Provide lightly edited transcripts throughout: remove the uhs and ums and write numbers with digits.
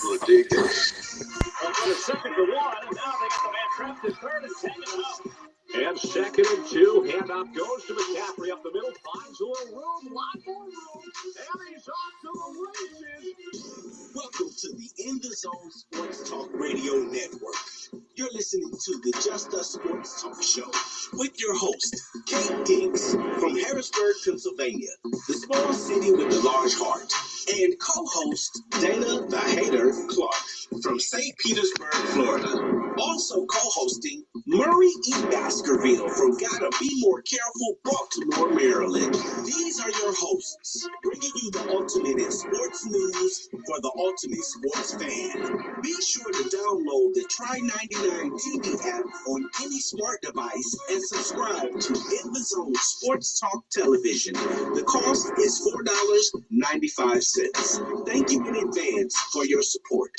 Ridiculous. On a second to one, and now they got the man trapped at third and taken out. And second and two, handoff goes to McCaffrey up the middle, finds a little room, lot more room, and he's off to the races. Welcome to the In the Zone Sports Talk Radio Network. You're listening to the Just Us Sports Talk Show with your host, Kate Dinks from Harrisburg, Pennsylvania, the small city with the large heart, and co-host Dana the Hater Clark from St. Petersburg, Florida. Also co-hosting Murray E. Baskerville from Gotta Be More Careful, Baltimore, Maryland. These are your hosts, bringing you the ultimate in sports news for the ultimate sports fan. Be sure to download the Try 99 TV app on any smart device and subscribe to In the Zone Sports Talk Television. The cost is $4.95. Thank you in advance for your support.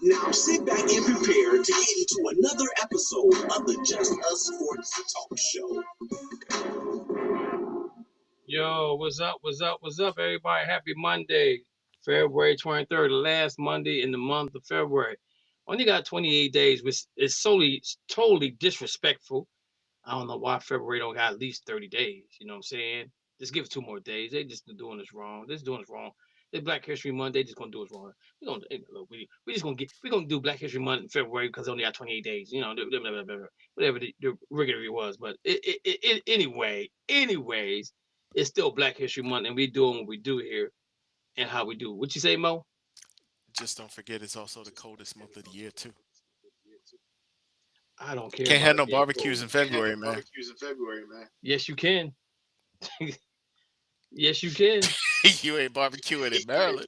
Now sit back and prepare to get into another episode of the Just Us Sports Talk Show. Yo, what's up? What's up? What's up, everybody? Happy Monday, February 23rd, the last Monday in the month of February. Only got 28 days, which is totally disrespectful. I don't know why February don't got at least 30 days. You know what I'm saying? Just give it 2 more days. They just doing this wrong. They're doing this wrong. It's Black History Month. They just gonna do us wrong. We just gonna do Black History Month in February because they only got 28 days. You know, whatever the rigor was. But anyways, it's still Black History Month, and we doing what we do here and how we do. What you say, Mo? Just don't forget, it's also the coldest month of the year too. I don't care. Can't have no barbecues in February, man. Yes, you can. Yes, you can. You ain't barbecuing in Maryland.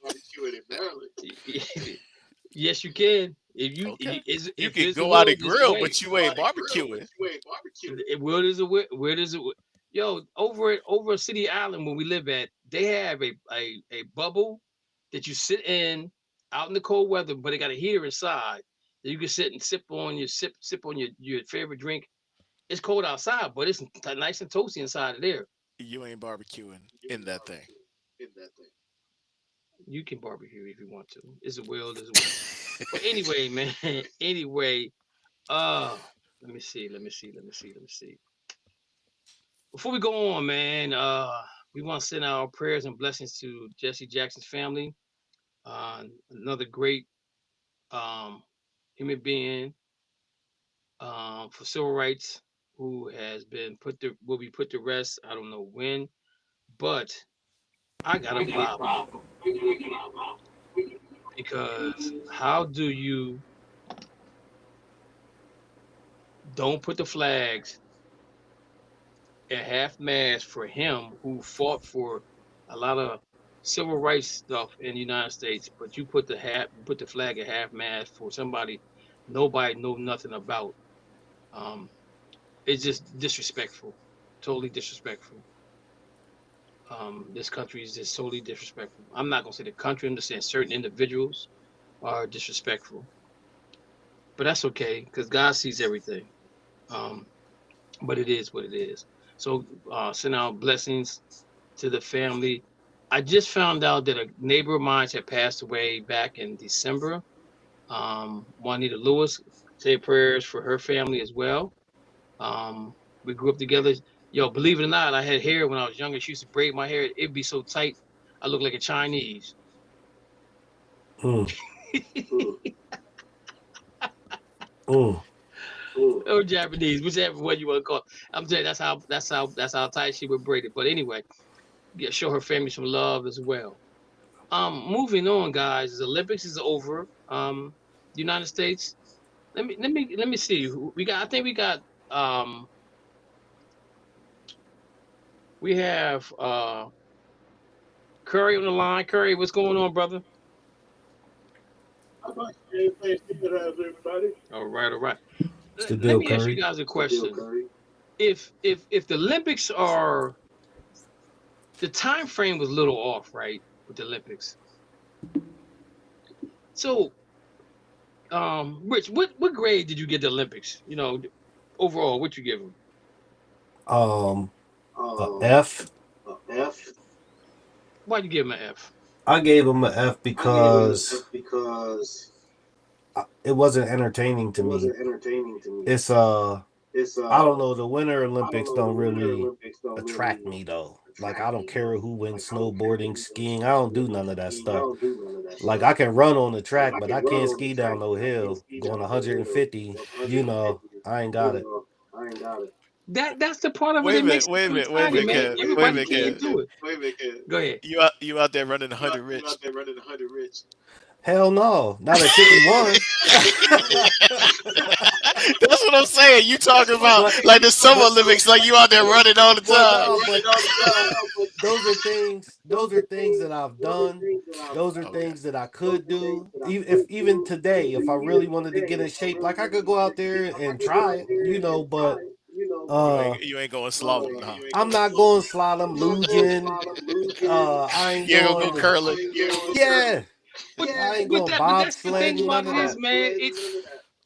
Yes, you can. If you Okay. if You if can there's a go out will, and there's a grill, way. but you ain't barbecuing. Where does it? Yo, over City Island where we live at, they have a bubble that you sit in out in the cold weather, but they got a heater inside that you can sit and sip on your favorite drink. It's cold outside, but it's nice and toasty inside of there. You ain't barbecuing in that thing. You can barbecue if you want to. It's a will, there's a will. But anyway, man. Anyway, let me see. Before we go on, man, we want to send our prayers and blessings to Jesse Jackson's family. Another great human being for civil rights who has been will be put to rest. I don't know when, but I got a problem because how do you don't put the flags at half mast for him who fought for a lot of civil rights stuff in the United States, but you put the flag at half mast for somebody nobody know nothing about. It's just disrespectful, totally disrespectful. This country is just totally disrespectful. I'm not gonna say the country. I'm just saying certain individuals are disrespectful, but that's okay because God sees everything. Um, but it is what it is. So send out blessings to the family. I just found out that a neighbor of mine had passed away back in December. Juanita Lewis, say prayers for her family as well. We grew up together. Yo, believe it or not, I had hair when I was younger. She used to braid my hair. It'd be so tight, I look like a Chinese. Mm. Or Japanese, whichever one you want to call it. I'm saying that's how tight she would braid it. But anyway, yeah, show her family some love as well. Moving on, guys. The Olympics is over. The United States. Let me see. We got. I think we got. We have Curry on the line. Curry, what's going on, brother? Everybody. All right. What's the Let deal, me ask you Curry? guys a question. If the Olympics are the time frame was a little off, right, with the Olympics. So, Rich, what grade did you get the Olympics? You know, overall, what you give them? A F. Why'd you give him an F? I gave him an F because it wasn't entertaining to me. It's I don't know. The Winter Olympics don't really attract me though. Like I don't care who wins snowboarding, skiing. I don't do none of that stuff. Like I can run on the track, but I can't ski down no hill going 150. I ain't got it. That's the part of it Wait a that makes minute, it wait a so minute, wait a exciting, minute, man. Kev. Wait a Everybody minute, can't Kev. do it. Go ahead. You out there running 100 rich. Hell no, not at 51. That's what I'm saying. You talking about But like the Summer Olympics, like you out there running all the but time. no, but those are things. Those are things that I've done. Those are Okay. things that I could do. Even today, if I really wanted to get in shape, like I could go out there and try it. But You ain't going slalom now. I'm not going slalom, luging. I ain't You ain't gonna go going. curling. Yeah, But I ain't but going that but that's the thing bobsledding. about None of it is, that. man.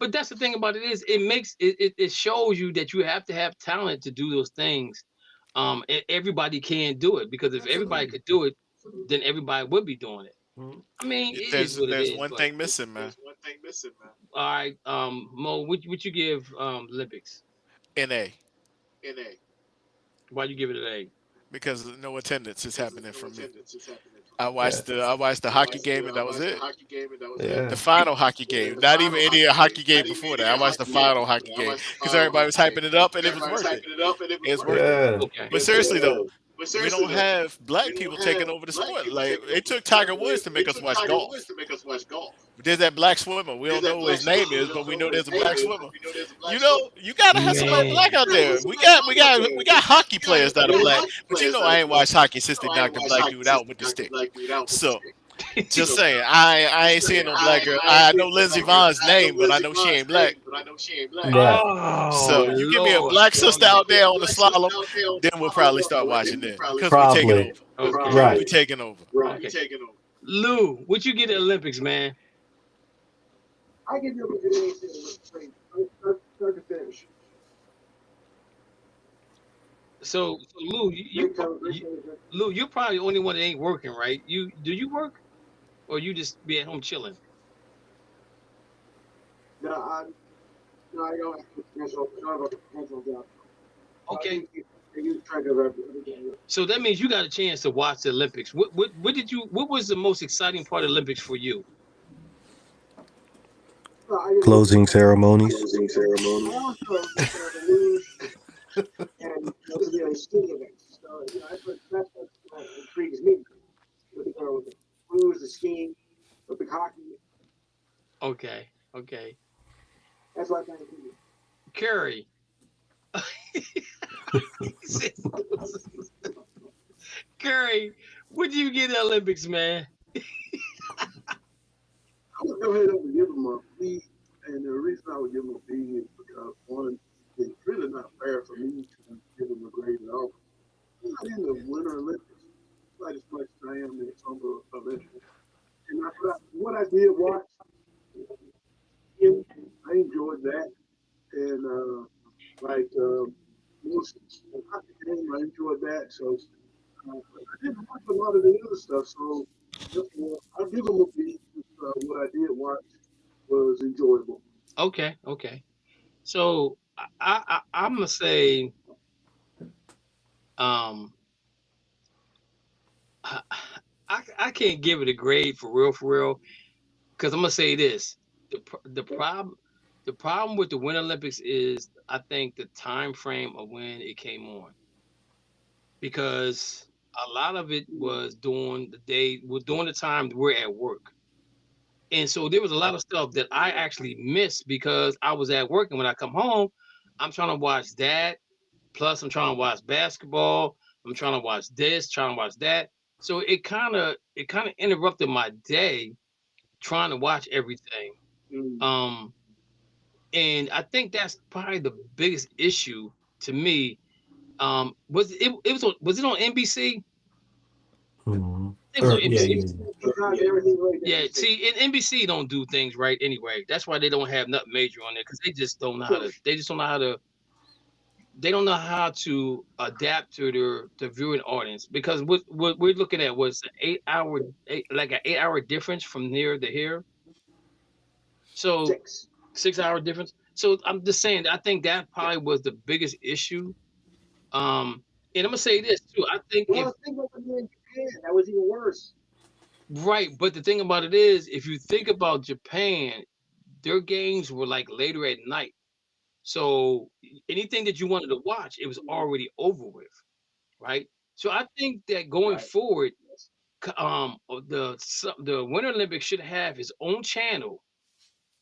But that's the thing about it is it makes it shows you that you have to have talent to do those things. Everybody can't do it because if everybody could do it, then everybody would be doing it. Mhm. I mean, it is There's what it there's is. one But thing missing, man. all right, Mo, what you give Olympics? NA. Why you give it an A? Because no attendance is happening from me. Yeah, I watched the hockey game and that was it. The yeah, final hockey game, not even any hockey game before that. I watched the final hockey game because everybody was hyping it up and it was worth it. It was worth it. yeah. Okay. But seriously though, we don't have black people taking over the sport. Like it took Tiger Woods to make us watch golf. There's that black swimmer. We don't know what his name is, but we know there's a black swimmer. You gotta have somebody Man. black out there. We got hockey players that are black, but I ain't watched hockey since they knocked the black dude out with the stick. So just saying, I ain't seeing no black girl. I know Lindsey Vohn's name, but I know she ain't black. Right. Oh So you give me a Lord. black sister out there on the slalom, then we'll probably start watching then because we taking Probably. over. Okay. Right. We taking over. Okay. Lou, what you get at Olympics, man? So Lou, Lou, you're probably the only one that ain't working, right? Do you work, or you just be at home chilling? Okay. So that means you got a chance to watch the Olympics. What was the most exciting part of the Olympics for you? Closing ceremonies. Okay. Curry. Curry, what do you get at Olympics, man? I would go ahead and give them a B, and the reason I would give them a B is because one, it's really not fair for me to give them a grade at all. I'm not in the Winter Olympics quite as much as I am in the Summer Olympics. And what I did watch, I enjoyed that, and most hockey game, I enjoyed that. So I didn't watch a lot of the other stuff, so therefore I'll give them a B. What I did watch was enjoyable. Okay. So I'm gonna say um I, I can't give it a grade for real, because I'm gonna say this: the problem with the Winter Olympics is I think the time frame of when it came on, because a lot of it was during the time we're at work, and so there was a lot of stuff that I actually missed because I was at work, and when I come home, I'm trying to watch that. Plus, I'm trying to watch basketball. I'm trying to watch this, trying to watch that. So it kind of interrupted my day trying to watch everything. Um, and I think that's probably the biggest issue to me. Was it on NBC? Hmm. It was on Yeah, NBC. yeah. Yeah, see, and NBC don't do things right anyway. That's why they don't have nothing major on there because they just don't know how to. They just don't know how to. They don't know how to adapt to the viewing audience because what we're looking at was an 8 hour, like an 8 hour difference from here to here. So 6 hour difference. So I'm just saying, I think that probably was the biggest issue. And I'm gonna say this too. I think in Japan, that was even worse. Right, but the thing about it is, if you think about Japan, their games were like later at night. So anything that you wanted to watch, it was already over with, right? So I think that going forward, the Winter Olympics should have its own channel,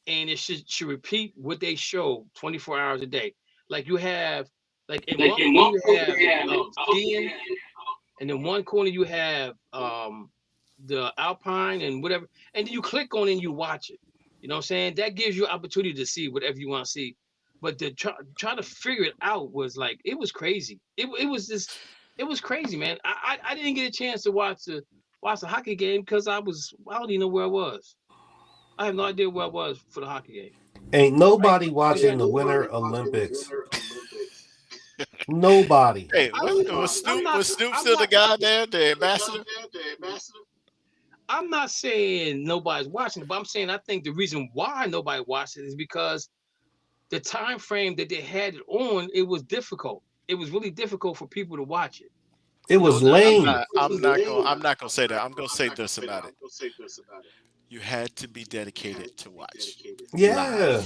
and it should repeat what they show 24 hours a day. Like you have, like in one corner you have skiing, and in one corner you have the Alpine and whatever, and then you click on it and you watch it. You know what I'm saying? That gives you opportunity to see whatever you want to see. But to try to figure it out was like, it was crazy. It was crazy, man. I didn't get a chance to watch the hockey game because I don't even know where I was. I have no idea where I was for the hockey game. Ain't nobody watching the Winter Olympics. Nobody. Hey, was Snoop still the guy there, the ambassador? I'm not saying nobody's watching it, but I'm saying I think the reason why nobody watched it is because the time frame that they had it on, it was difficult. It was really difficult for people to watch it. It was lame. I'm not gonna say that. I'm gonna say this about it. You had to be dedicated to watch. Yeah.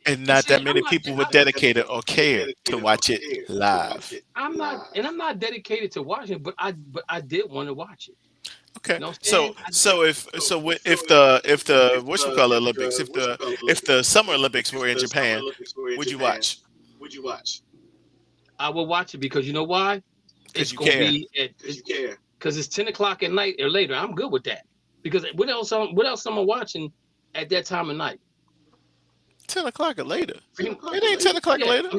And not that many people were dedicated or cared to watch it live. I'm not dedicated to watching it, but I did want to watch it. Okay. You know so if the whatchamacallit Olympics, if the Summer Olympics were in Japan, would you watch? I will watch it because you know why? Because you care. Because it's 10 o'clock at night or later. I'm good with that. Because what else am I watching at that time of night? 10 o'clock or later. It ain't 10 o'clock or later.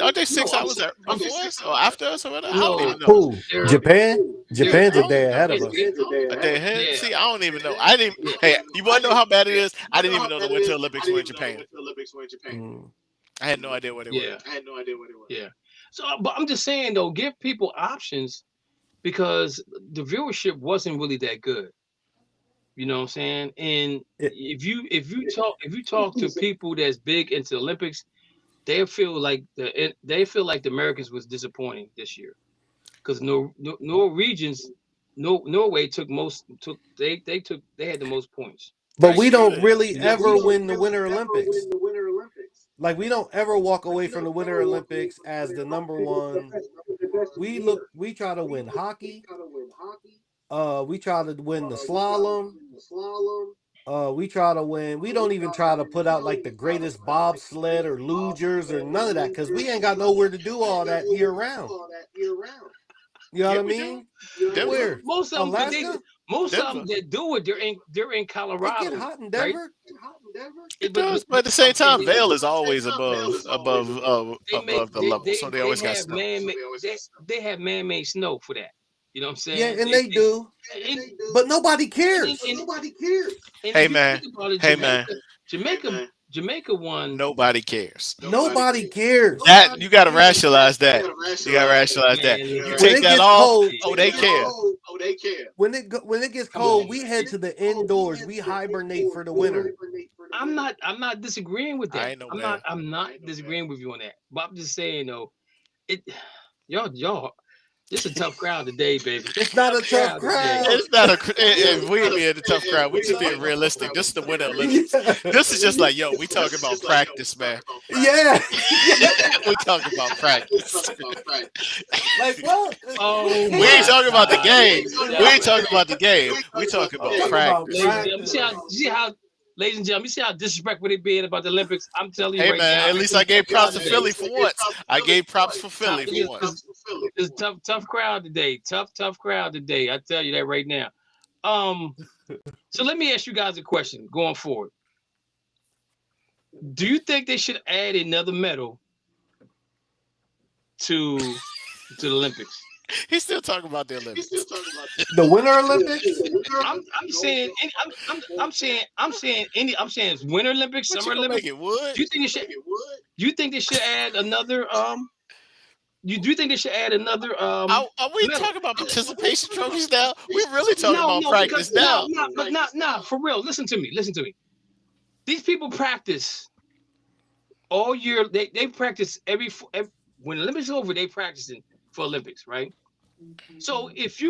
Aren't they 6 hours before us or after us or whatever? I don't even know. Who? Japan? Japan's a day ahead of us. A day ahead? Yeah. See, I don't even know. Hey, you want to know how bad it is? I didn't even know the Winter Olympics were in Japan. I had no idea what it was. Yeah. So, but I'm just saying though, give people options because the viewership wasn't really that good. You know what I'm saying? And if you talk to people that's big into the Olympics, they feel like the Americans was disappointing this year because Norway had the most points. But we don't really ever win the Winter Olympics. Like we don't ever walk away from the Winter Olympics as the number one. We try to win hockey. We try to win the slalom. We try to win. We don't even try to put out like the greatest bobsled or lugers or none of that because we ain't got nowhere to do all that year round. You know what I mean? Where? Most of them, that do it, they're in Colorado. It get hot in Denver. Right? It does, but at the same time, Vail is always above the level, so they always got snow. They have man-made snow for that. You know what I'm saying? Yeah, and they do. But nobody cares. Hey man. Jamaica won. Nobody cares. Nobody cares. That you got to rationalize that. You got to rationalize that. You take that off. Oh, they care. When it gets cold, we head to the indoors. We hibernate for the winter. I'm not disagreeing with that. I'm not disagreeing with you on that. But I'm just saying though, y'all. This is a tough crowd today, baby. It's not a tough crowd. It's not if we be in a tough crowd, we just being realistic. This is the Winter Olympics. This is just like, yo, we talking about practice, man. Yeah. We talking about practice. Like what? We ain't talking about the game. We ain't talking about the game. We talking about practice. Ladies and gentlemen, you see how disrespectful they being about the Olympics? I'm telling you hey, right man, now. At least I gave props to Philly for once. I gave props for Philly for once. It's a tough crowd today. Tough crowd today. I tell you that right now. So let me ask you guys a question going forward. Do you think they should add another medal to the Olympics? He's still talking about the Olympics. The Winter Olympics? I'm saying Winter Olympics, Summer Olympics. Do you think they should add another do you think they should add another are we talking about participation trophies now? We're really talking about practice now. Nah, for real. Listen to me. These people practice all year. They practice every when the Olympics is over, they practicing for Olympics, right? So if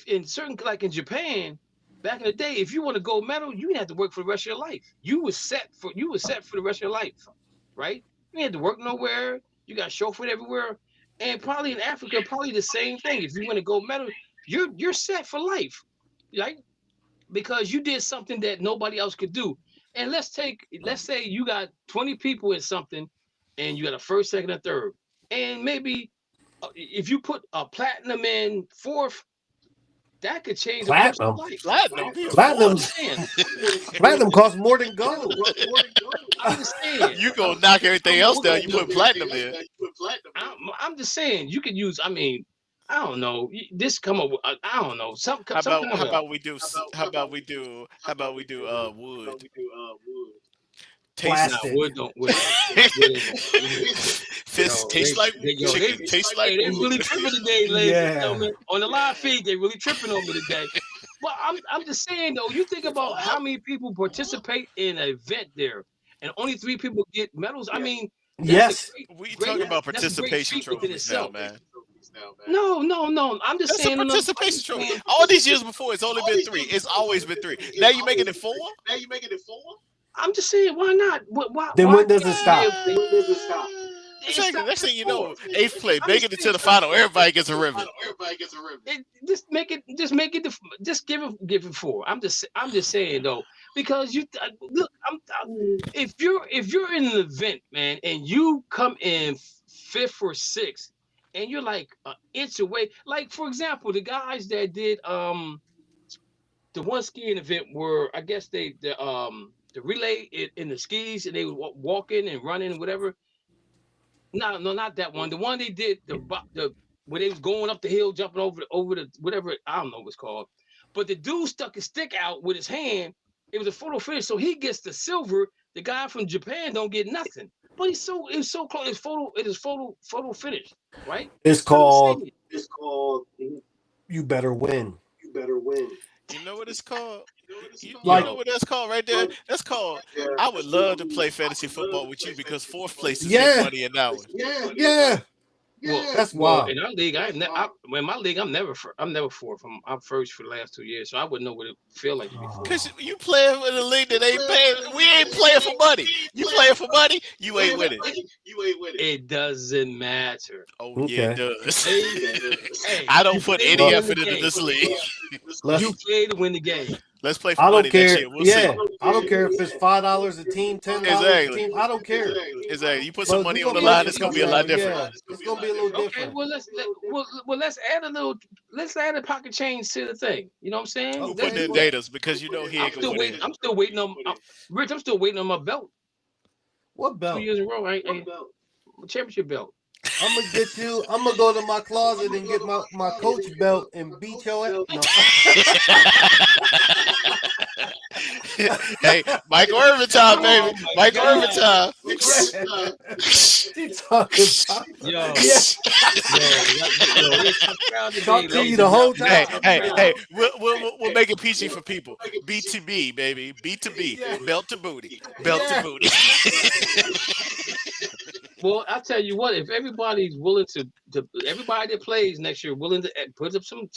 in certain, like in Japan back in the day, if you want a gold medal, you didn't have to work for the rest of your life. You were set for the rest of your life, right? You didn't have to work nowhere. You got chauffeured everywhere, and probably in Africa, probably the same thing. If you win a gold medal, you're set for life, right? Because you did something that nobody else could do. And let's say you got 20 people in something, and you got a first, second, and third, and maybe if you put a platinum in fourth, that could change Platinum. life. Platinum costs more than gold. I'm just saying. You gonna knock everything else down. You put platinum in. I'm just saying you could use. I mean, I don't know. This come up. I don't know. How about we do wood? Plastic. Wood don't. Fish taste like chicken. Tastes like they really tripping today, ladies Yeah. and gentlemen. On the live feed, they really tripping on me today. But I'm just saying though. You think about how many people participate in an event there, and only 3 people get medals. I mean, Yes. We talking about participation trophies now, man. No. I'm just That's saying. a participation trophy. All these years before, it's only been 3. It's always been 3. Now you making it 4? I'm just saying, why not? Why, Then why when does it stop? Exactly. Next thing you know, 8th place, making it to the final, everybody gets a ribbon. Just give it 4. I'm just saying though, because you look, if you're in an event, man, and you come in 5th or 6th, and you're like an inch away, like for example, the guys that did the one skiing event where I guess the relay in the skis, and they were walking and running and whatever. No, not that one. The one they did the where they was going up the hill, jumping over the whatever, I don't know what it's called. But the dude stuck his stick out with his hand. It was a photo finish, so he gets the silver. The guy from Japan don't get nothing. But it's so close. It is photo finish, right? It's called You Better Win. You know what it's called? You Like- know what that's called right there? That's called, I would love to play fantasy football with you because 4th place is Yeah. money an hour. Yeah. That's wild. In our league, in my league, I'm never 4th. I'm first for the last 2 years, so I wouldn't know what it feel like to be 4th. Because you playing in a league that ain't paying. We ain't playing for money. You playing for money, you ain't winning. It doesn't matter. Oh, Okay. yeah, it does. Hey, I don't put any play effort the into game. this league. You play to win the game. Let's play for I money don't next care. year. We'll Yeah, see. I don't care if it's $5 a team, $10 a team. I don't care. Exactly. You put some But money we're on the gonna line, make it's gonna be a lot different. Yeah, it's gonna be a little Okay, different. let's add a pocket change to the thing. You know what I'm saying? Who That's putting in what- datas because you know he I'm ain't still gonna put waiting. in. I'm still waiting on Rich. I'm still waiting on my belt. What 2 belt? years in a row. Championship belt. I'm gonna go to my closet and get my coach belt and beat your ass. No. Hey, Michael Irvin time, baby. Michael Irvin time. She talking about Yo, talk to you the whole time. Hey, we'll make it PG for people. B2B, baby. B2B. Belt to booty. Belt to booty. Well, I'll tell you what. If everybody's willing to everybody that plays next year willing to put up some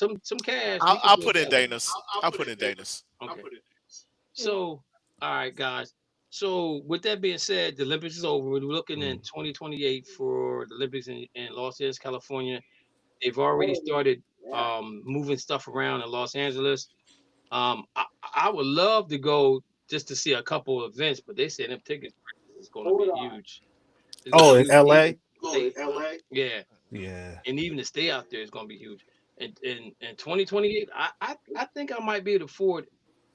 cash, I'll put in Dana's. I'll put in Dana's. Okay. So, all right, guys. So, with that being said, the Olympics is over. We're looking in 2028 for the Olympics in Los Angeles, California. They've already started moving stuff around in Los Angeles. I would love to go just to see a couple of events, but they said them tickets is going to be huge. Oh, in LA? Yeah. Yeah. And even to stay out there is going to be huge. And in 2028, I think I might be able to afford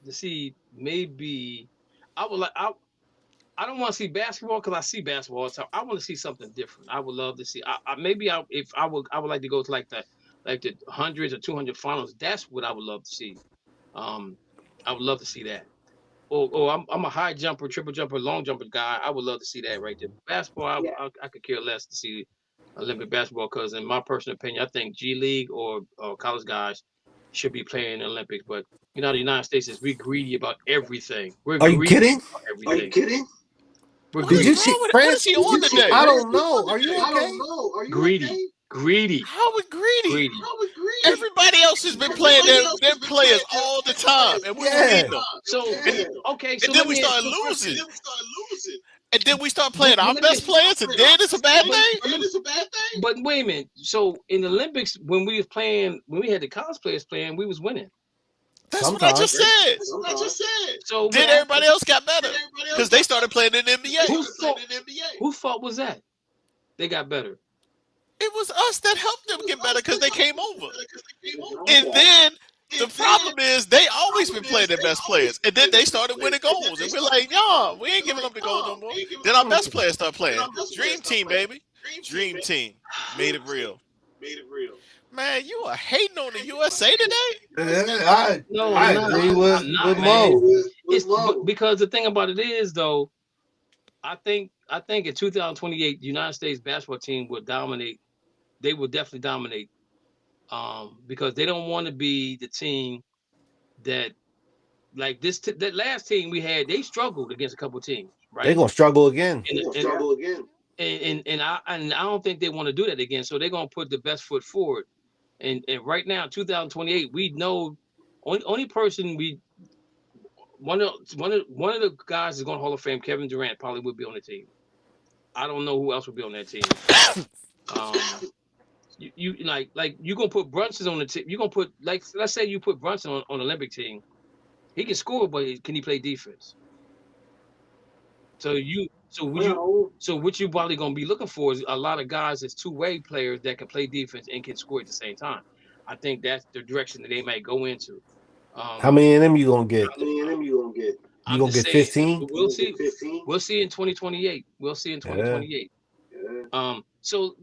to see maybe I don't want to see basketball because I see basketball all the time. I want to see something different. I would love to see. I would like to go to like the 100s or 200 finals. That's what I would love to see. I would love to see that. I'm a high jumper, triple jumper, long jumper guy. I would love to see that right there. Basketball, I could care less to see Olympic basketball because, in my personal opinion, I think G League or college guys should be playing in the Olympics. But the United States we're greedy about everything. Are you kidding? Are you kidding? Did you see France? What is he on today? I don't know. Are you okay? Greedy. How we greedy? Everybody else has been playing their players all the time, and we beat them. So and then we started losing. And then we start playing our best players, and then it's a bad thing. But wait a minute. So in the Olympics, when we had the college players playing, we was winning. That's what I just said. So then everybody else got better because they started playing in the NBA. Whose fault was that? They got better. It was us that helped them get better because they came over. And then the problem is they always been playing their best players. And then they started winning goals. And we're like, y'all, we ain't giving them the gold no more. Then our best players start playing. Dream team, baby. Dream team. Made it real. Man, you are hating on the USA today? I agree with Mo. It's because the thing about it is, though, I think in 2028, the United States basketball team will dominate. They will definitely dominate because they don't want to be the team that, like that last team we had, they struggled against a couple of teams, right? They're gonna struggle again. And I don't think they want to do that again. So they're gonna put the best foot forward. And right now, 2028, we know only person one of the guys is going to Hall of Fame, Kevin Durant, probably would be on the team. I don't know who else would be on that team. You gonna put Brunson on the team. You're gonna put, like, let's say you put Brunson on Olympic team. He can score, but can he play defense? So what you probably gonna be looking for is a lot of guys that's two-way players that can play defense and can score at the same time. I think that's the direction that they might go into. How many of them you gonna get? You gonna get 15? We'll see. We'll see in 2028. We'll see in 2028. Yeah. So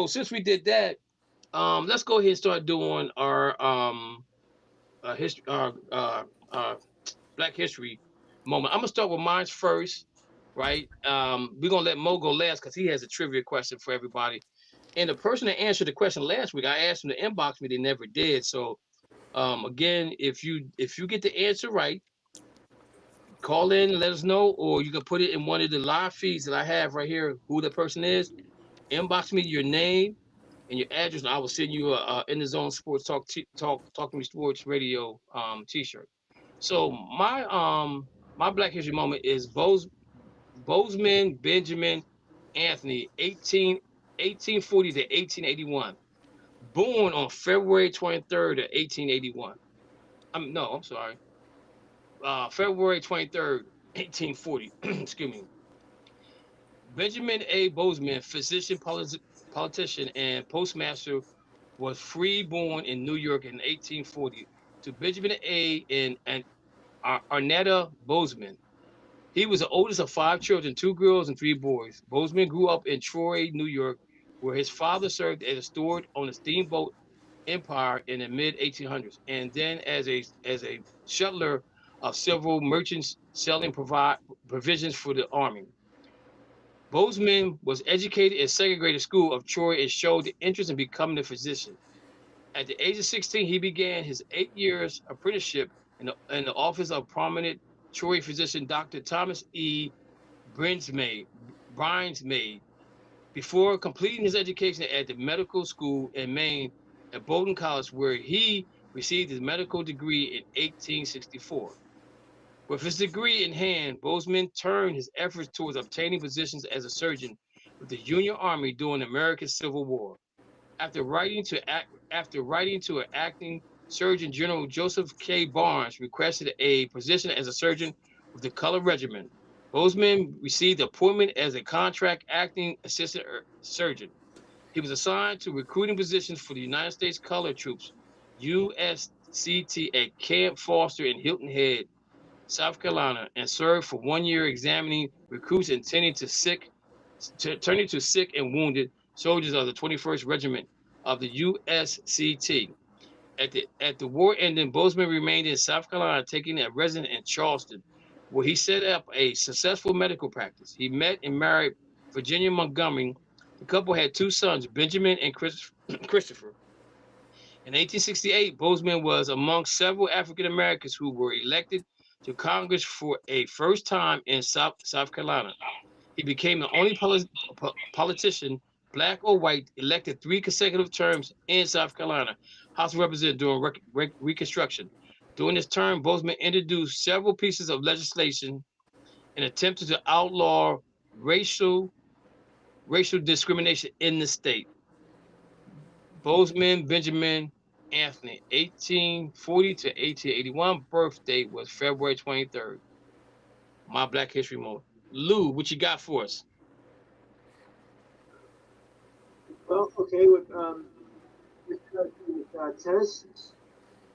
since we did that, let's go ahead and start doing our history, Black History moment. I'm gonna start with mine first, right? We're gonna let Mo go last because he has a trivia question for everybody. And the person that answered the question last week, I asked them to inbox me, they never did. So again, if you get the answer right, call in and let us know, or you can put it in one of the live feeds that I have right here, who the person is. Inbox me your name and your address, and I will send you a In the Zone Sports Talking to Me Sports Radio t-shirt. So my Black History moment is Bozeman Benjamin Anthony, 1840 to 1881. Born on February 23rd of 1881. I'm sorry. February 23rd, 1840. Excuse me. Benjamin A. Bozeman, physician, politician, and postmaster, was born in New York in 1840 to Benjamin A. and Arnetta Bozeman. He was the oldest of 5 children, 2 girls and 3 boys. Bozeman grew up in Troy, New York, where his father served as a steward on the steamboat Empire in the mid-1800s, and then as a shuttler of several merchants selling provisions for the army. Bozeman was educated in second grade school of Troy and showed the interest in becoming a physician. At the age of 16, he began his 8 years apprenticeship in the office of prominent Troy physician Dr. Thomas E. Brinsmaid, before completing his education at the medical school in Maine at Bowdoin College, where he received his medical degree in 1864. With his degree in hand, Bozeman turned his efforts towards obtaining positions as a surgeon with the Union Army during the American Civil War. After writing to an acting Surgeon General Joseph K. Barnes requested a position as a surgeon with the Color Regiment, Bozeman received appointment as a contract acting assistant surgeon. He was assigned to recruiting positions for the United States Colored Troops, USCT, at Camp Foster in Hilton Head, South Carolina, and served for 1 year examining recruits turning to sick and wounded soldiers of the 21st Regiment of the USCT. At the war ending, Bozeman remained in South Carolina, taking a residence in Charleston, where he set up a successful medical practice. He met and married Virginia Montgomery. The couple had 2 sons, Benjamin and Christopher. In 1868, Bozeman was among several African Americans who were elected to Congress for a first time in South Carolina. He became the only politician, black or white, elected 3 consecutive terms in South Carolina House of Representatives during Reconstruction. During this term, Bozeman introduced several pieces of legislation and attempted to outlaw racial discrimination in the state. Bozeman Benjamin Anthony, 1840 to 1881, birthday was February 23rd. My Black History Month. Lou, what you got for us? Well, okay, with tennis,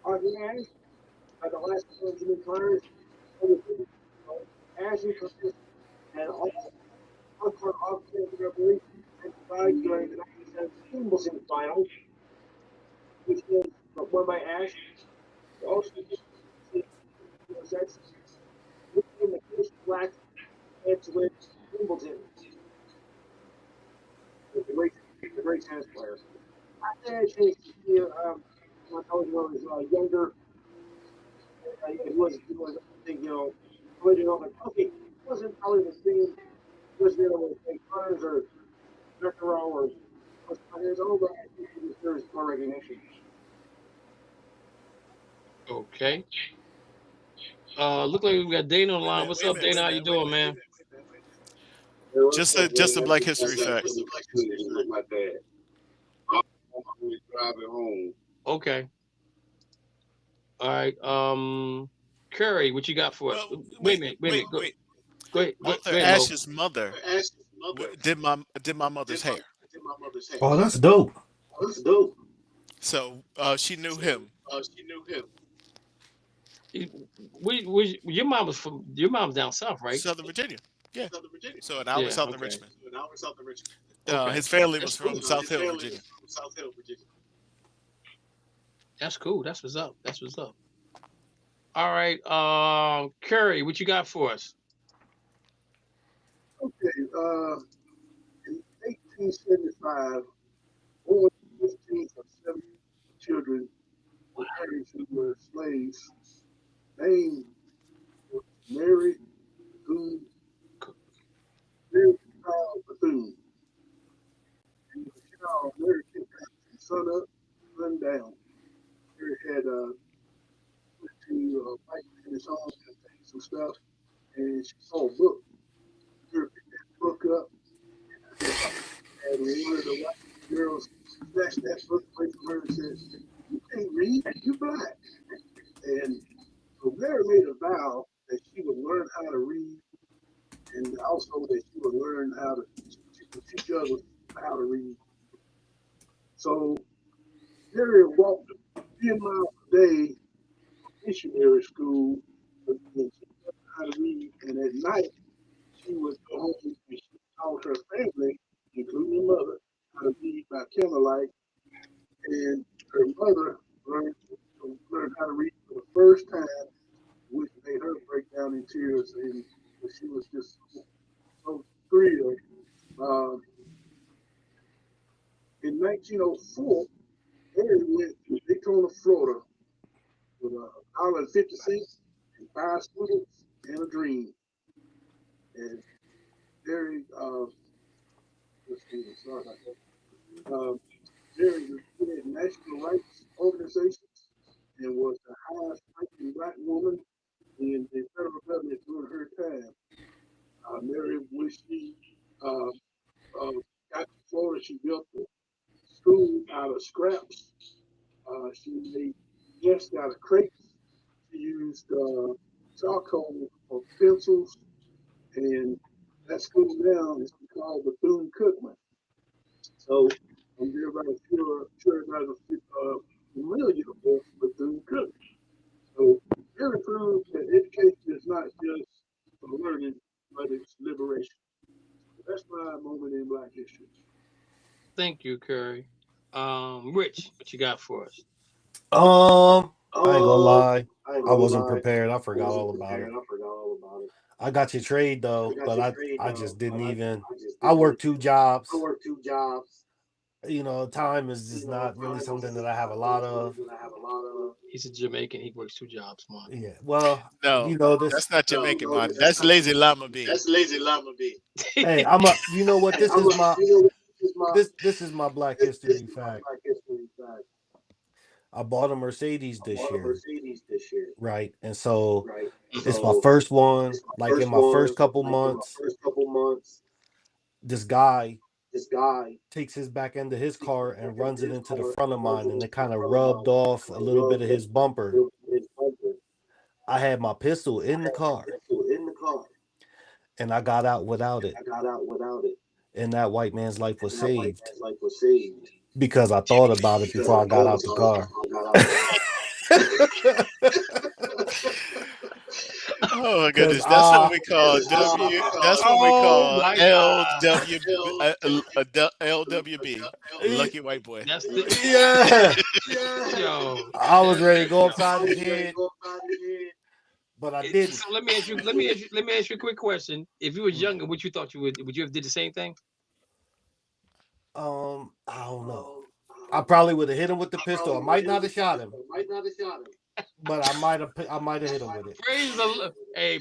RBA, the last Benjamin Carter, Ashley Carter, and all of the Revolution during the 1917 Wimbledon final, which was won by Ash. Also, that's became the first black man to win Wimbledon. The great tennis player. I had a chance to see when I was younger. It was I think, original, like, okay, it wasn't probably the same, was like Connors or Beckero or players over. I think it deserves more recognition. Okay. Look like we got Dana on the line. What's up, Dana? How you doing, man? Just a Black History fact. My dad. I'm driving home. Okay. All right. Curry, what you got for us? Well, wait a minute. Go ahead. Arthur Ashe's mother did my mother's hair. Oh, that's dope. So she knew him. Your mom's down south, right? Southern Virginia. Yeah. So an hour south of Richmond. Okay. His family was from South Hill, Virginia. That's cool. That's what's up. All right. Curry, what you got for us? Okay. In 1875, over 15 or 17 children were parents who were slaves named Mary Bethune. And the child, Mary kept the sun up, sun down. Mary had went to fight in his home and some stuff, and she saw a book. Mary picked that book up, and one of the white girls snatched that book away from her and said, "You can't read, you're black." And so Mary made a vow that she would learn how to read, and also that she would learn how to teach others how to read. So Mary walked 10 miles a day to missionary school, and she learned how to read. And at night, she would go home and she taught her family, including her mother, how to read by candlelight. And her mother learned how to read for the first time, which made her break down in tears, and she was just so thrilled. In 1904, Mary went to Daytona, Florida, with $1.50 and 5 students and a dream. And Mary, Mary recruited national rights organizations and was the highest ranking black woman in the federal government during her time. Mary, when she got to Florida, she built a school out of scraps. She made nests out of crates. She used charcoal for pencils, and that school now is called Bethune-Cookman. So I'm everybody sure everybody's familiar with Bethune-Cookman. So very proved that education is not just for learning, but it's liberation. That's my moment in Black history. Thank you, Curry. Rich, what you got for us? I ain't gonna lie. I wasn't prepared. I forgot all about it. I got your trade though, but I just didn't even. I worked 2 jobs. time is just not really something that I have a lot of. He's a Jamaican. He works 2 jobs, man. Yeah. Well, No, this. that's not Jamaican, man. That's lazy llama bean. That's lazy llama bean. Hey, you know what? This is my. This is my Black History fact. I bought a Mercedes this year. Right. And so it's my first one. Like in my first couple months, this guy takes his back end of his car and runs it into the front of mine, and it kind of rubbed off a little bit of his bumper. I had my pistol in the car, and I got out without it. And that white man's life was saved because I thought about it before I got out the car. Oh my goodness, that's what we call W. That's what we call LWB. Lucky white boy. That's the Yo. I was ready to go upside his head, but I didn't. So let me ask you a quick question. If you was younger, what you thought you would you have did the same thing? I don't know. I probably would have hit him with the pistol. I might not have shot him. But I might have hit him with it.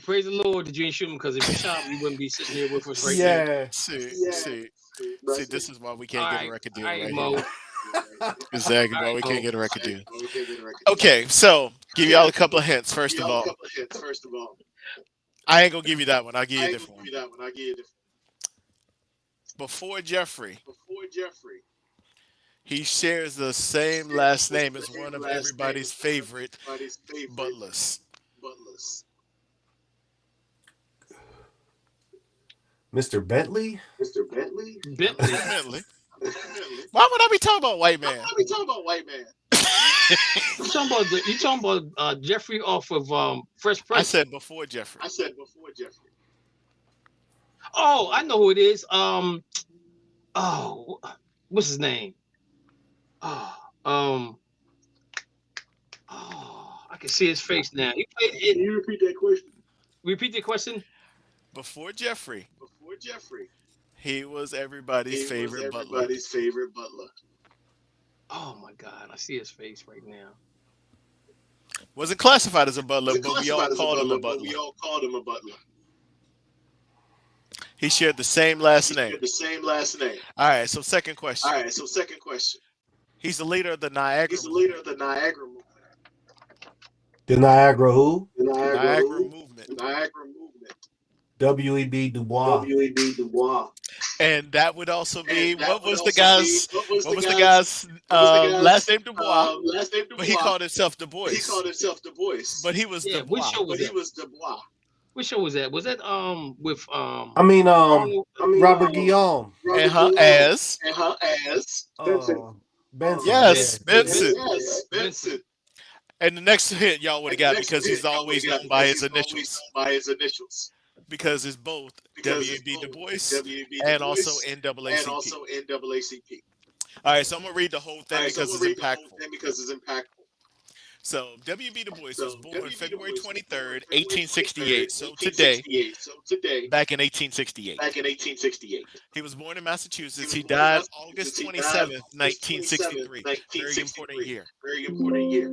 Praise the Lord that you ain't shoot him, because if you shot him, you wouldn't be sitting here with us right now. Yeah. See, this is why we can't get a record deal right Mo. here. Exactly why we can't get a record deal. Okay, so give y'all a couple of hints. First of all, I ain't gonna give you that one. I'll give you a different one. Before Jeffrey, he shares the same last name as one of everybody's favorite butlers. Mr. Bentley? Bentley. Why would I be talking about white man? You talking about Jeffrey off of Fresh Prince? I said before Jeffrey. Oh, I know who it is. What's his name? I can see his face now. Can you repeat that question? Repeat the question. Before Jeffrey, he was everybody's favorite butler. Oh my God, I see his face right now. Wasn't classified as a butler, but we all called him a butler. He shared the same last name. All right, so second question. He's the leader of the Niagara movement. The Niagara who? Niagara movement. W.E.B. Du Bois. And that would also be what was the guy's last name? Du Bois. But he called himself Du Bois. But he was Du Bois. Which show was that? Which show was that? Was that with Robert Guillaume. As Benson. Yes, Benson. And the next hit y'all would have got, because he's always known by his initials. Because it's both W.E.B. Du Bois and also NAACP. All right, so I'm going to read the whole thing because it's impactful. So W.E.B. Du Bois was born February 23rd, 1868. So today, back in 1868. He was born in Massachusetts. He died August 27th, 1963. Very important year.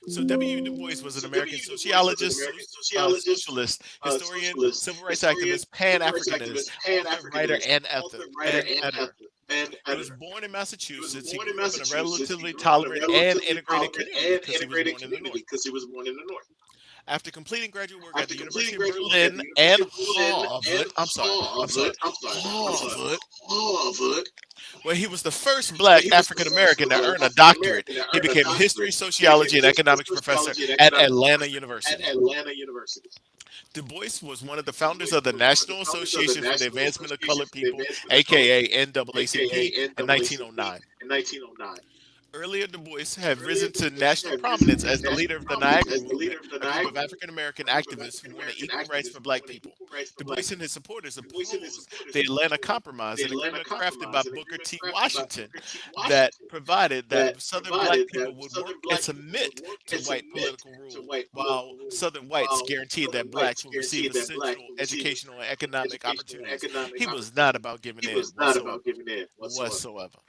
So W.E.B. Du Bois was an American sociologist, socialist, historian, civil rights activist, Pan-Africanist, writer, and editor. He was born in Massachusetts. He grew up in a relatively tolerant and integrated community because he was born in the North. After completing graduate work at the University of Berlin and Harvard, where he was the first Black African American to earn a doctorate, he became a history, sociology, and economics professor at Atlanta University. Du Bois was one of the founders of the National Association for the Advancement of Colored People, aka NAACP, in 1909. Earlier, Du Bois had risen to national prominence as the leader of the Niagara movement, a group of African-American activists who wanted equal rights for Black people. Du Bois and his supporters opposed the Atlanta Compromise, an agreement crafted by Booker T. Washington that provided that Southern Black people would work and submit to white political rule, while Southern whites guaranteed that Blacks would receive essential educational and economic opportunities. He was not about giving in whatsoever.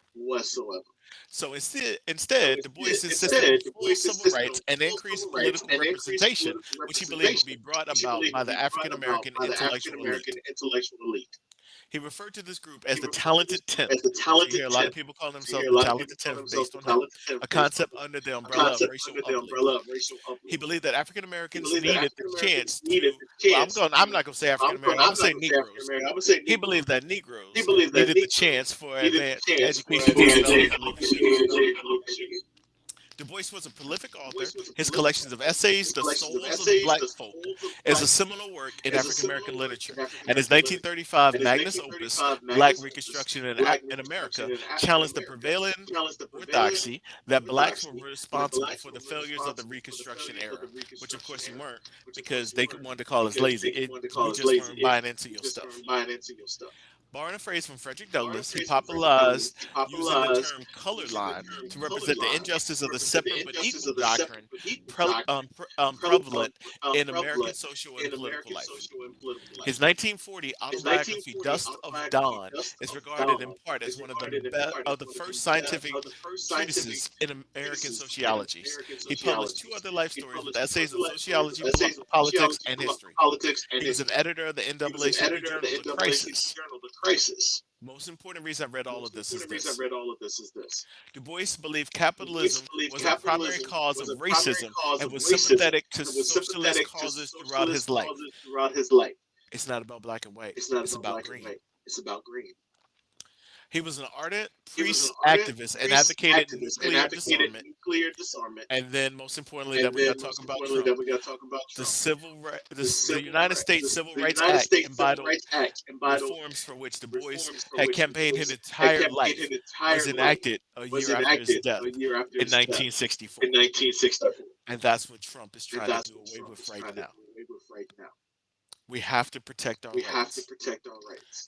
So instead, Du Bois insisted on full civil rights and increased political representation, which he believed would be brought about by the African American intellectual elite. He referred to this group as the Talented Tenth. So you hear a lot of people calling themselves the Talented Tenth based on him, a concept under the umbrella of racial uplift. He believed that African Americans needed the chance to. Well, I'm not going to say African American. I'm going to say Negroes. He believed that Negroes needed the chance for advanced education and leadership. Du Bois was a prolific author. His collections of essays, The Souls of Black Folk, is a seminal work in African American literature, and his 1935 magnus opus, Black Reconstruction in America, challenged the prevailing orthodoxy that blacks were responsible for the failures of the Reconstruction era, which of course you weren't, because they wanted to call us lazy. We just weren't buying into your stuff. Borrowing a phrase from Frederick Douglass, he popularized using the term color line to represent the injustice of the separate but equal doctrine prevalent in American social and political life. His 1940 autobiography, Dust of Dawn, is regarded in part as one of the first scientific treatises in American sociology. He published 2 other life stories with essays in sociology, politics, and history. He was an editor of the NAACP journal, The Crisis. Most important reason I read all of this is this. Du Bois believed capitalism was a primary cause of racism and was sympathetic to socialist causes throughout his life. It's not about black and white. It's about green. He was an ardent priest activist and advocated nuclear disarmament. And then, most importantly, that we got to talk about Trump. The United States Civil Rights Act embodied reforms for which Du Bois had campaigned his entire life, was enacted a year after his death in 1964. And that's what Trump is trying to do away with right now. We have to protect our rights.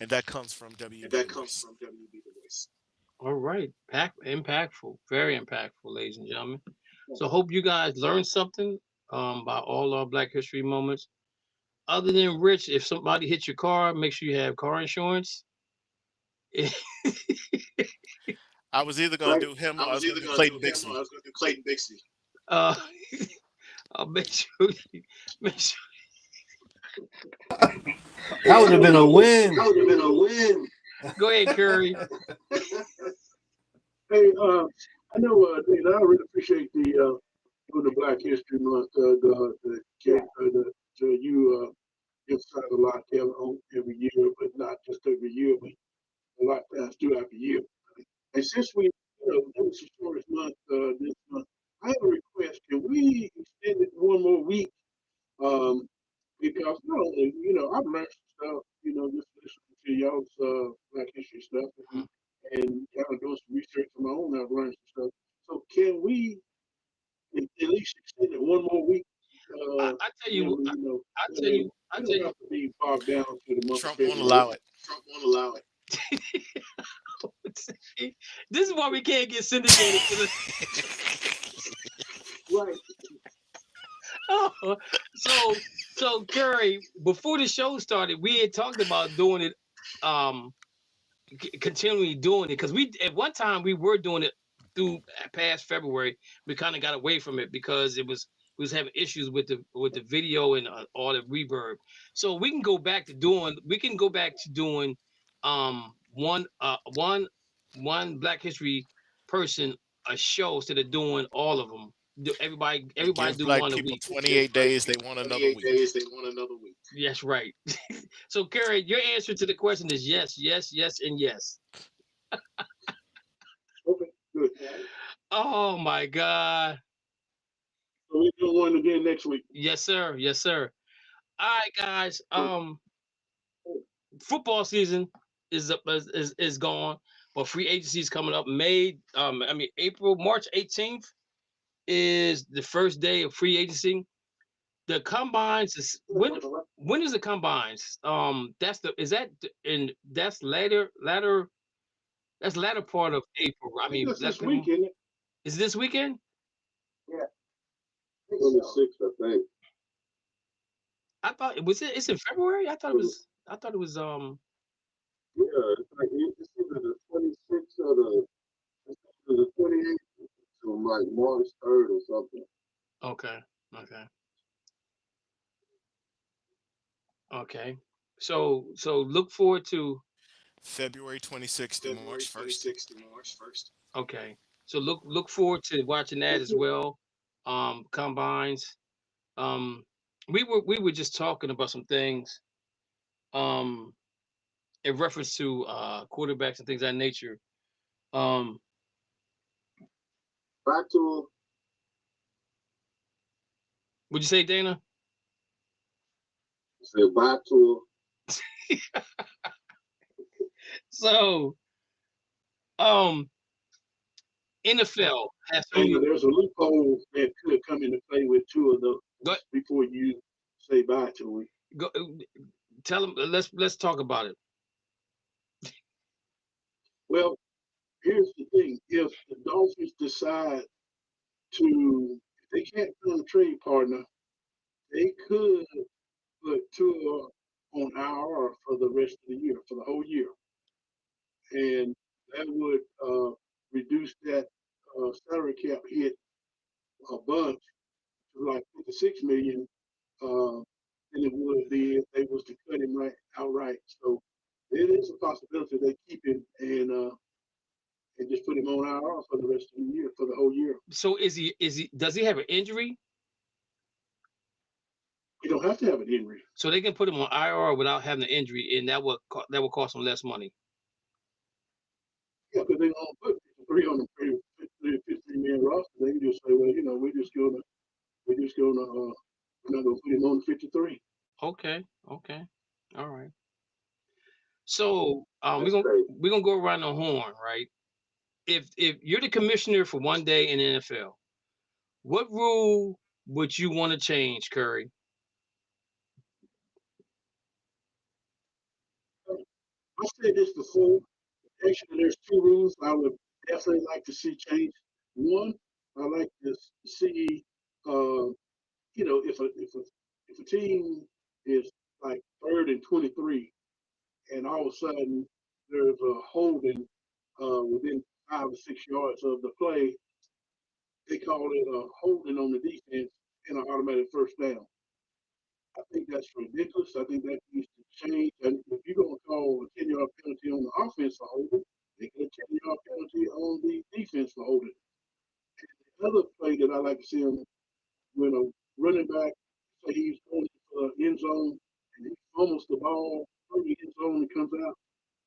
And that comes from W.B. Du Bois. All right. Impactful. Very impactful, ladies and gentlemen. So hope you guys learned something by all our Black History moments. Other than Rich, if somebody hits your car, make sure you have car insurance. I was either going to do him or I was going to do Clayton Bixby. I'll make sure. That would have been a win. Go ahead, Curry. Hey, I know, Dave, I really appreciate the Black History Month, you emphasize a lot every year, but not just every year, but a lot throughout the year. And since we, it's Historic Month this month, I have a request. Can we extend it one more week? Because not only, I've learned some stuff, just listening to y'all's Black History stuff and kind of doing some research on my own. I've learned some stuff. So can we at least extend it one more week? I tell you, I don't have to be far down to the month. Trump won't allow it. This is why we can't get syndicated. Right. Oh, so Curry, before the show started, we had talked about doing it, continually doing it, because we at one time we were doing it through past February. We kind of got away from it because we was having issues with the video and all the reverb. So we can go back to doing one Black History person a show instead of doing all of them. Everybody do Black one a people week. 28 days, they want another week. Yes, right. So, Kerry, your answer to the question is yes, yes, yes, and yes. Okay, good. Oh my God. So we do one again next week. Yes, sir. Yes, sir. All right, guys. Football season is gone, but free agency is coming up. March 18th is the first day of free agency. The combines is when is the combines? That's latter part of April. I mean, that's this weekend. Is this weekend? Yeah. 26th, I think. I thought it's in February. I thought it was. Yeah, it's either the 26th or the like March 3rd or something. Okay. Okay. Okay. So look forward to February 26th to March 1st. okay. So look forward to watching that as well. Combines. Um, we were just talking about some things. In reference to quarterbacks and things of that nature. Um, Back to would you say, Dana? say back to So, NFL has there's a loophole that could come into play with two of those go, before you say bye to it. go tell them. Let's talk about it. Well, here's the thing: if the Dolphins decide to, if they can't find a trade partner, they could put Tua on IR for the rest of the year, for the whole year, and that would reduce that salary cap hit a bunch to like 56 million than it would be if they was to cut him outright. So it is a possibility they keep him and just put him on IR for the rest of the year, for the whole year. So does he have an injury? You don't have to have an injury. So they can put him on IR without having an injury, and that will cost them less money. Yeah, because they don't put 3 on the 53-man roster. They can just say, well, you know, we're not gonna put him on 53. Okay. All right. So we're gonna go around the horn, right? If you're the commissioner for one day in the NFL, what rule would you want to change, Curry? I said this before. Actually, there's 2 rules I would definitely like to see change. One, I like to see, you know, if a team is like 3rd and 23, and all of a sudden there's a holding within 5 or 6 yards of the play, they call it a holding on the defense and an automatic first down. I think that's ridiculous. I think that needs to change. And if you're going to call a 10-yard penalty on the offense for holding, make it a 10-yard penalty on the defense for holding. And the other play that I like to see him, when a running back, say he's going to the end zone and he fumbles the ball through the end zone and comes out,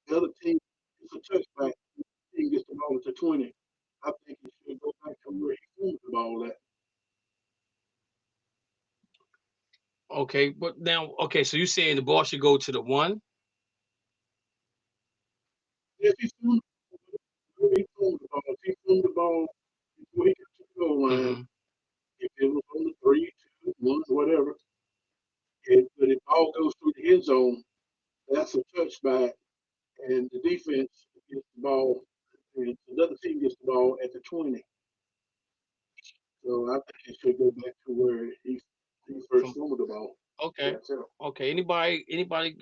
the other team gets a touchback. The team gets the ball at the 20. I think he should go back to where he fumbled the ball at. Okay, but now, so you're saying the ball should go to the 1? If he fumbled the ball before he got to the goal line, if it was on the 3, 2, 1, whatever, but if all goes through the end zone, that's a touchback, and the defense gets the ball, and another team gets the ball at the 20. So I think it should go back to where he first fumbled the ball. Okay. Okay. Anybody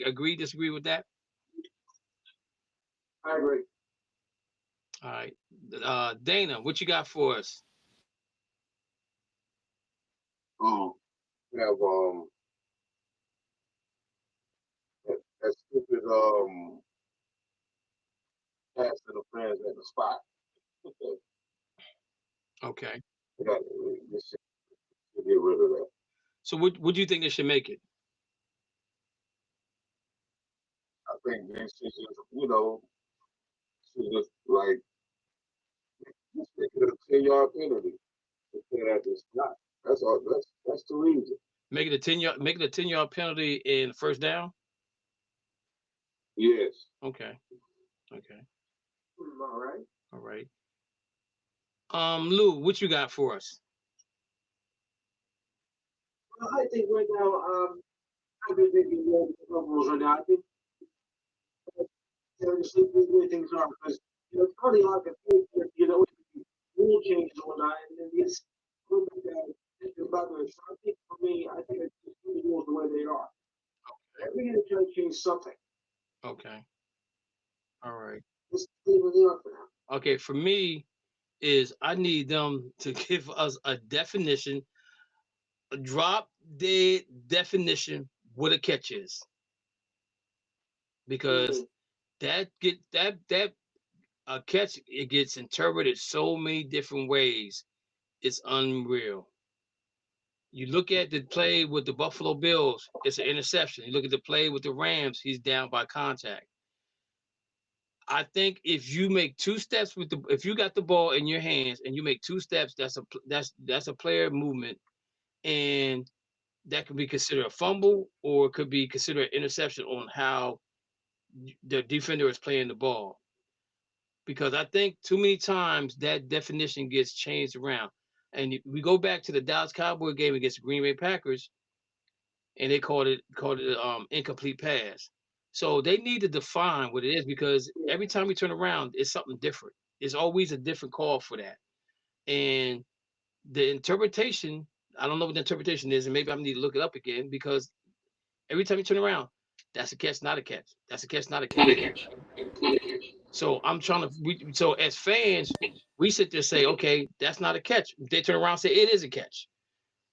agree, disagree with that? I agree. All right. Dana, what you got for us? We have that stupid pass interference at the spot. Okay. We got to get rid of that. So what do you think they should make it? I think they should just, you know, just like just make it a 10-yard penalty to put it at the spot. That's all. That's the reason. Make it a 10-yard penalty in first down? Yes. Okay. All right. Lou, what you got for us? Well, I think right now, I'm going to make the rules right now. I think just the way things are, because it's probably hard to rule changes and whatnot, and then it's a little bit about this. So I think for me, I think it's just the rules the way they are. Every year trying to change something. Okay. All right. Just leave it there for now. Okay, for me, is I need them to give us a definition, a drop dead definition what a catch is, because that a catch, it gets interpreted so many different ways. It's unreal. You look at the play with the Buffalo Bills, it's an interception. You look at the play with the Rams, he's down by contact. I think if you make two steps if you got the ball in your hands and you make two steps, that's a player movement, and that could be considered a fumble or it could be considered an interception on how the defender is playing the ball. Because I think too many times that definition gets changed around. And we go back to the Dallas Cowboy game against the Green Bay Packers, and they called it incomplete pass. So they need to define what it is, because every time we turn around, it's something different. It's always a different call for that. And the interpretation, I don't know what the interpretation is, and maybe I need to look it up again, because every time you turn around, that's a catch, not a catch. That's a catch, not a catch. So I'm trying to. So as fans, we sit there and say, okay, that's not a catch. They turn around and say it is a catch.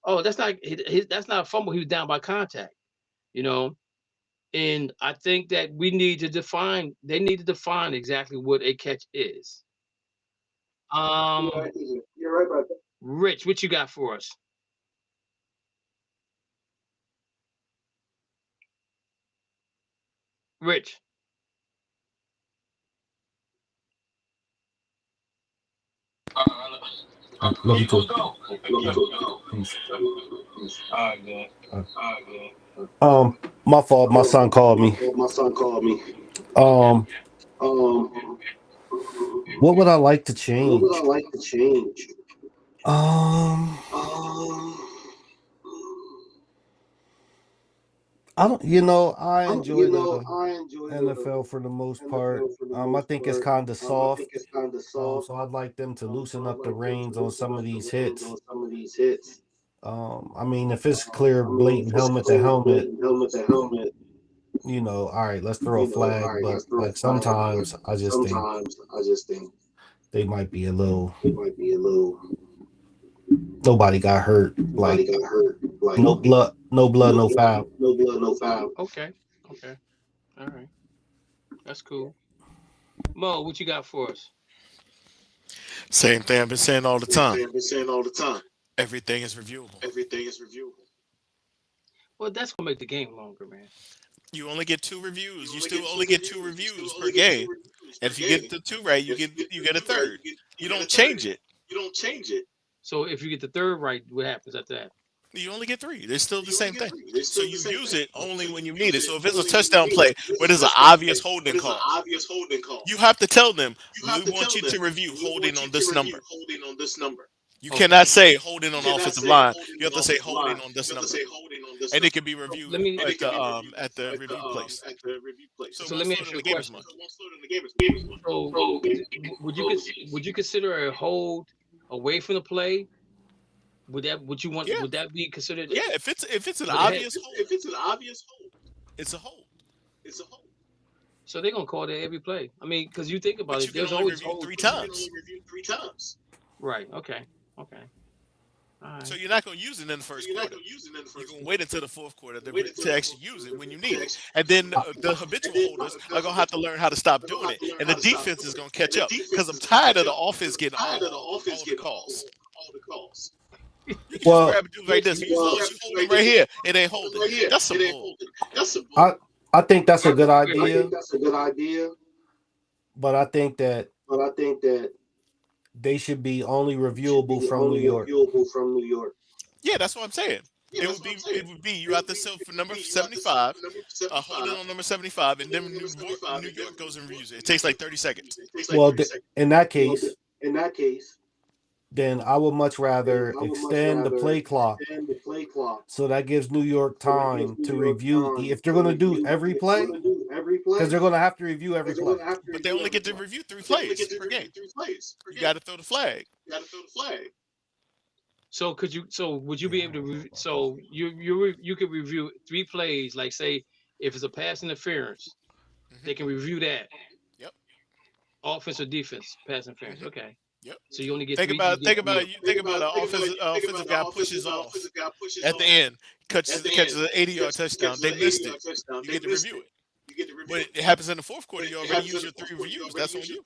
Oh, that's not a fumble. He was down by contact. You know, and I think that we need to define. They need to define exactly what a catch is. You're right about that. Rich, what you got for us? Rich. Love you too. My fault. My son called me. What would I like to change? I don't. I enjoy the NFL for the most part. I think it's kind of soft. So I'd like them to loosen up the reins on some of these hits. I mean, if it's clear, blatant helmet to helmet, all right, let's throw a flag. But like sometimes, I just think they might be a little. Nobody got hurt. No blood, no foul. Okay. All right. That's cool. Mo, what you got for us? Same thing I've been saying all the time. Everything is reviewable. Well, that's gonna make the game longer, man. You only get 2 reviews. You still only get 2 reviews per game. And if you get the 2 right, you get a third. You don't change it. So if you get the third right, what happens after that? You only get 3. They're still the same thing. So you use it only when you need it. So if it's a touchdown play where there's an obvious holding call, you have to tell them, we want you to review holding on this number. You cannot say holding on the offensive line. You have to say holding on this number. And it can be reviewed at the review place. So let me ask you a question. So would you consider a hold away from the play? Would that be considered? Yeah, if it's an obvious hold, it's a hold. So they're gonna call that every play. I mean, because you think about it, there's always hold 3 times. Right. Okay. All right. So you're not going to use it in the first quarter. You're going to wait until the fourth quarter to actually use it when you need it. And then the habitual holders are going to have to learn how to stop doing it. And the defense is going to catch up, because I'm tired of the offense getting all the calls. You can just grab a dude like this. You hold him right here. It ain't holding. That's some bull. I think that's a good idea. But I think that they should be only reviewable from New York. Yeah, that's what I'm saying. It would be you have to sell for number 75, hold it on number 75, and then New York goes and reviews it. It takes like 30 seconds. Well, in that case, then I would much rather extend the play clock, so that gives New York time to review. If they're going to do every play, because they're going to have to review every play. But they only get to review 3 plays per game. You got to throw the flag. So would you be able to? So you could review 3 plays. Like, say if it's a pass interference, they can review that. Yep. Offense or defense pass interference. Okay. Yep. So you only get Think three. about an offensive guy pushes off at the end, catches an 80-yard touchdown. They missed it. You get to review it. But it happens in the fourth quarter. You already used your 3 reviews. That's on you.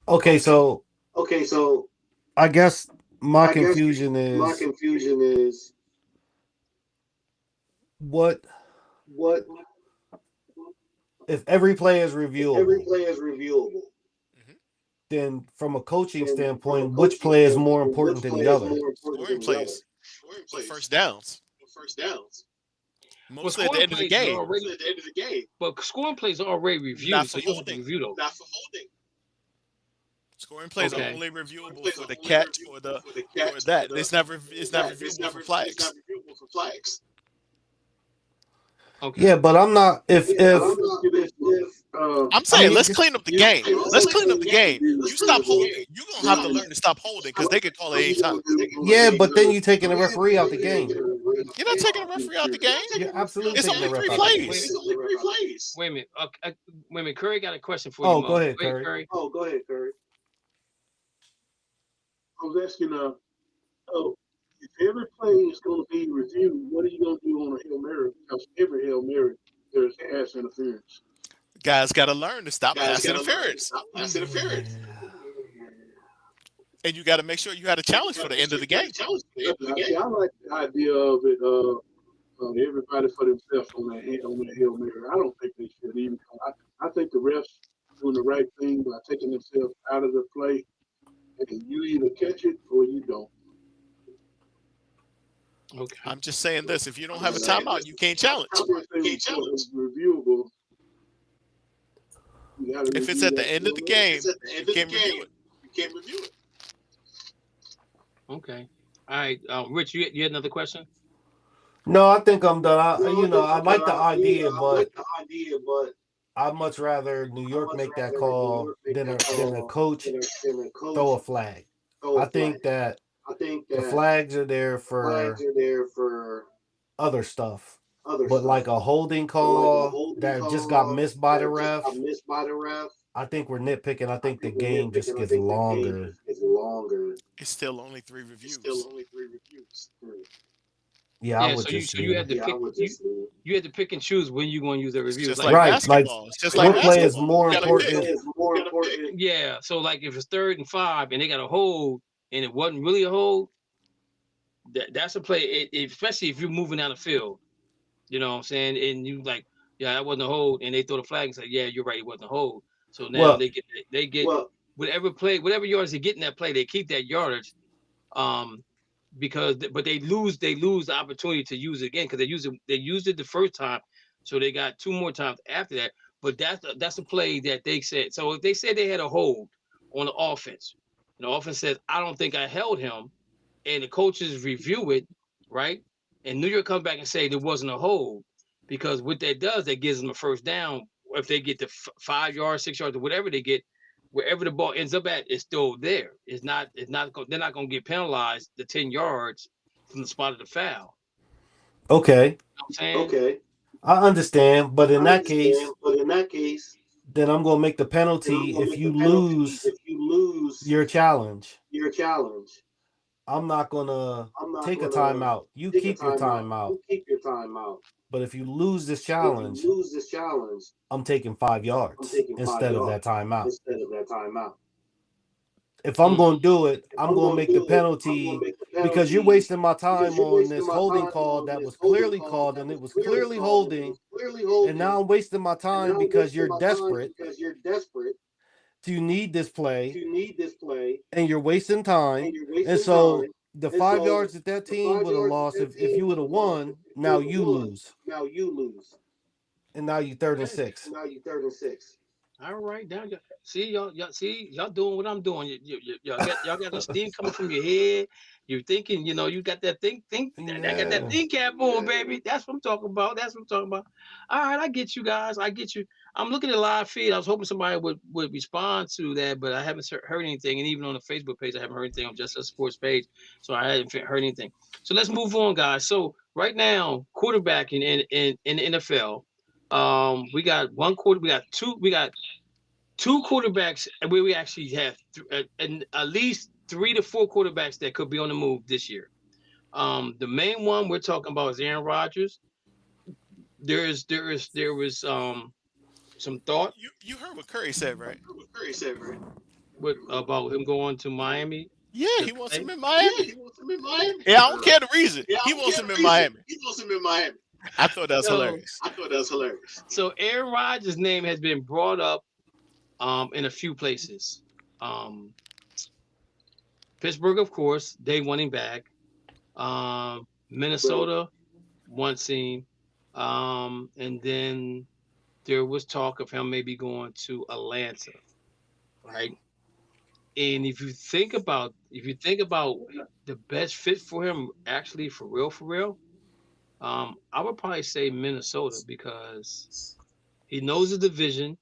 Okay, so I guess my confusion is what if every play is reviewable? Then from a coaching standpoint, which play is more important than the other? Scoring plays. First downs. Mostly at the end of the game. But scoring plays are already reviewed. Not so for you have to holding. review those. Not for holding. Scoring plays are Okay. only reviewable for the catch or that. It's not reviewable for flags. Okay. Yeah, but I'm not. If I'm saying let's clean up the game. Let's clean up the game. You stop holding. You're gonna have to learn to stop holding because they could call it anytime. yeah, but then you're taking the referee out the game. You're not taking a referee out the game. You're absolutely It's taking only the 3 ref out the game. plays. Wait a minute. Wait a minute. Curry got a question for you. Oh, Mo. go ahead, Wait, Curry. Go ahead, Curry. I was asking, if every play is going to be reviewed, what are you going to do on a Hail Mary? Because every Hail Mary, there's pass interference. Guys got to learn to stop pass interference. And you got to make sure you had a challenge for the end of the game. I like the idea of it. Everybody for themselves on that Hail Mary. I don't think they should even. I think the refs doing the right thing by taking themselves out of the play, and you either catch it or you don't. Okay. I'm just saying this: if you don't have a timeout, you can't challenge. Reviewable. If it's at the end of the game, you can't review it. Okay. All right. Rich, you had another question? No, I think I'm done. I like the idea, but I'd much rather New York make that call than a coach throw a flag. I think that the flags are there for other stuff. But like a holding call that just got missed by the ref, I think we're nitpicking. I think the game just gets longer. It's still only 3 reviews. Yeah, I would so just you had to pick. You had to pick and choose when you're going to use the reviews. Just like right, basketball. It's just what like play is basketball. more You gotta important? pick. Yeah. So like if it's 3rd and 5 and they got a hold and it wasn't really a hold, that's a play. Especially if you're moving down the field, you know what I'm saying, and you like, yeah, that wasn't a hold, and they throw the flag and say, yeah, you're right, it wasn't a hold. So now they get whatever yardage they get in that play, they keep that yardage, but they lose the opportunity to use it again because they used it the first time, so they got 2 more times after that. But that's a play that they said. So if they said they had a hold on the offense, and the offense says, I don't think I held him, and the coaches review it, right? And New York comes back and say there wasn't a hold, because what that does, that gives them a first down. If they get to 5 yards, 6 yards, or whatever they get, wherever the ball ends up at, it's still there. They're not going to get penalized the 10 yards from the spot of the foul. Okay. You know what I'm saying? Okay. I understand, but in that case, then I'm going to make the penalty if you lose your challenge. I'm not going to take a timeout. You keep your timeout. But if you lose this challenge, I'm taking 5 yards instead of that timeout. If I'm going to do it, I'm going to make the penalty because you're wasting my time on this holding call that was clearly called and it was clearly holding. And now I'm wasting my time because you're desperate. You need this play and you're wasting time. And so the 5 yards that team would have lost, if you would have won, now you lose. And now you're 3rd and 6. All right, now y'all doing what I'm doing. Y'all got the steam coming from your head. You're thinking, you got that think. I got that think cap on, baby. That's what I'm talking about. All right, I get you guys. I get you. I'm looking at the live feed. I was hoping somebody would respond to that, but I haven't heard anything. And even on the Facebook page, I haven't heard anything on Just Us Sports page, so I haven't heard anything. So let's move on, guys. So right now, quarterback in the NFL. We got one quarter. We got two quarterbacks where we actually have at least 3 to 4 quarterbacks that could be on the move this year. The main one we're talking about is Aaron Rodgers. There was some thought. You heard what Curry said, right? About him going to Miami. Yeah, he wants him in Miami. Yeah, I don't care the reason. He wants him in Miami. I thought that was hilarious. So Aaron Rodgers' name has been brought up in a few places. Pittsburgh, of course, they want him back. Minnesota wants him. And then there was talk of him maybe going to Atlanta, right? And if you think about the best fit for him, actually for real, I would probably say Minnesota because he knows the division.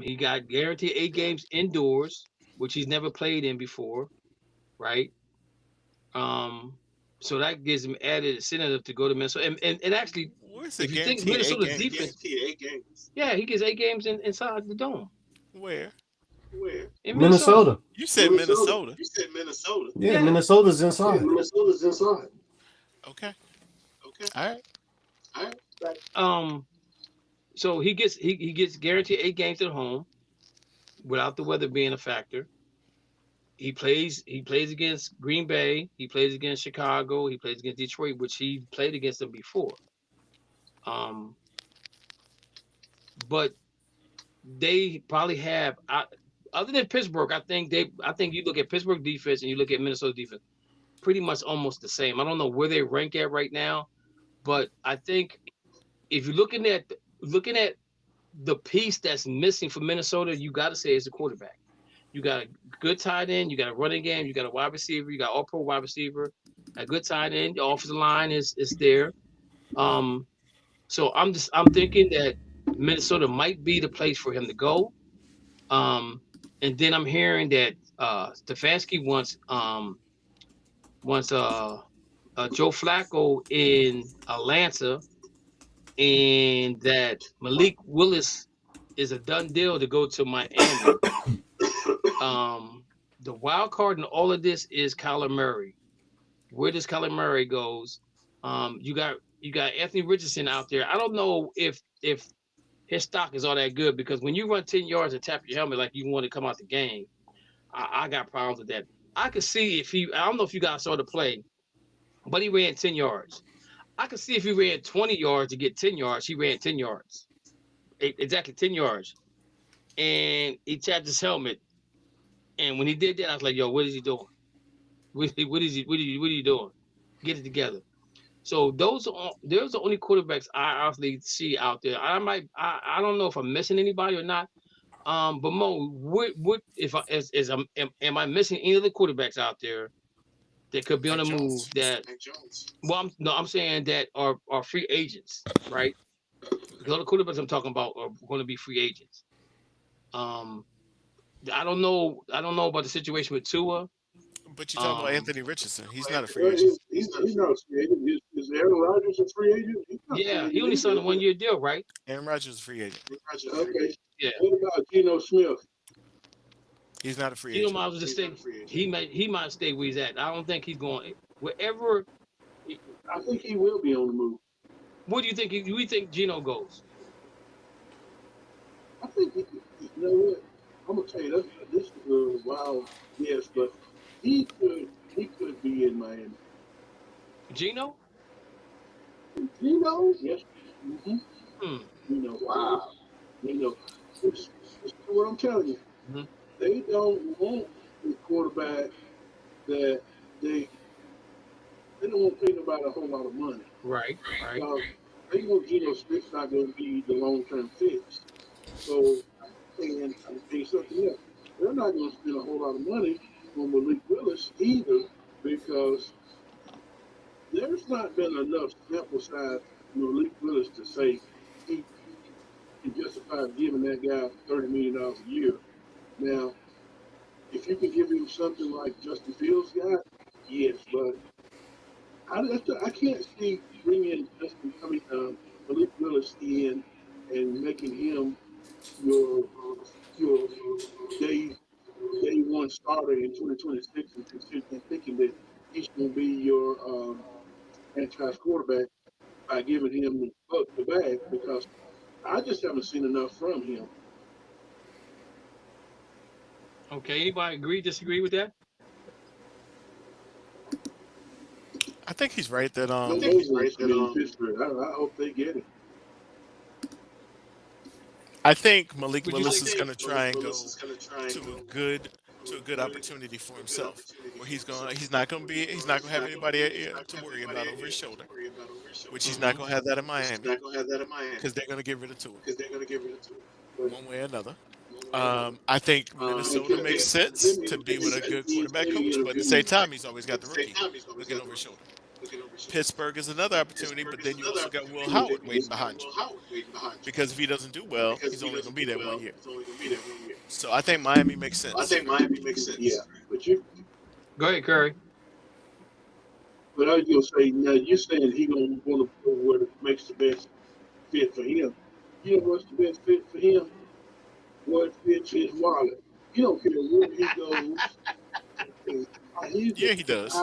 He got guaranteed 8 games indoors, which he's never played in before, right? So that gives him added incentive to go to Minnesota. And actually, if you think Minnesota's defense, yeah, he gets 8 games inside the dome. Where? In Minnesota. You said Minnesota. Yeah, Minnesota's inside. Okay. All right. So he gets guaranteed 8 games at home without the weather being a factor. He plays against Green Bay, he plays against Chicago, he plays against Detroit, which he played against them before. But they probably have other than Pittsburgh, I think you look at Pittsburgh defense and you look at Minnesota defense, pretty much almost the same. I don't know where they rank at right now, but I think if you're looking at the piece that's missing for Minnesota, you got to say it's the quarterback. You got a good tight end, you got a running game, you got a wide receiver, you got all-pro wide receiver, a good tight end, the offensive line is there. So I'm thinking that Minnesota might be the place for him to go. And then I'm hearing that Stefanski wants Joe Flacco in Atlanta, and that Malik Willis is a done deal to go to Miami. The wild card in all of this is Kyler Murray. Where does Kyler Murray goes? You got Anthony Richardson out there. I don't know if his stock is all that good, because when you run 10 yards and tap your helmet like you want to come out the game, I got problems with that. I could see I don't know if you guys saw the play, but he ran 10 yards. I could see if he ran 20 yards to get 10 yards, he ran 10 yards. Exactly 10 yards. And he tapped his helmet. And when he did that, I was like, yo, what is he doing? What are you doing? Get it together. So those are the only quarterbacks I honestly see out there. I don't know if I'm missing anybody or not. But Mo, what if am I missing any of the quarterbacks out there that could be on the move? I'm saying that are free agents, right? Because all the quarterbacks I'm talking about are going to be free agents. I don't know about the situation with Tua. But you're talking about Anthony Richardson. He's not a free agent. He's not a free agent. Is Aaron Rodgers a free agent? Yeah, he only signed a 1-year deal, right? Aaron Rodgers is a free agent. Okay. Yeah. What about Geno Smith? He's not a free agent. Geno might just stay. He might stay where he's at. I don't think he's going wherever. I think he will be on the move. Where do you think Geno goes? I think you know what? I'm gonna tell you this is a wild guess, but he could be in Miami. Geno? Yes. Mm-hmm. Wow. This is what I'm telling you. Mm-hmm. They don't want a quarterback that they don't want to pay nobody a whole lot of money. Right. They know Geno Smith's not going to be the long-term fix. So, and I'll tell you something else. They're not going to spend a whole lot of money on Malik Willis either, because there's not been enough sample size Malik Willis to say he can justify giving that guy $30 million a year. Now, if you can give him something like Justin Fields got, yes, but I can't see bringing Malik Willis in and making him your you're day one starter in 2026 and thinking that he's going to be your franchise quarterback by giving him the bag, because I just haven't seen enough from him. Okay, anybody agree, disagree with that? I think he's right that Pittsburgh. I hope they get it. I think Malik Willis is going to try and go to a good opportunity for himself, where he's not going to have anybody to worry about over his shoulder, which he's not going to have that in Miami, because they're going to get rid of Tua one way or another. I think Minnesota makes sense to be with a good quarterback coach, but at the same time, he's always got the rookie looking over his shoulder. Pittsburgh is another opportunity, but then you also got Will Howard waiting behind you, because if he doesn't do well, he's only going to be there 1 year. So I think Miami makes sense. Yeah, but you go ahead, Curry. But I was going to say, now you're saying he's going to want to go where it makes the best fit for him. You know what's the best fit for him? What fits his wallet. You don't care where he goes. Yeah, he does.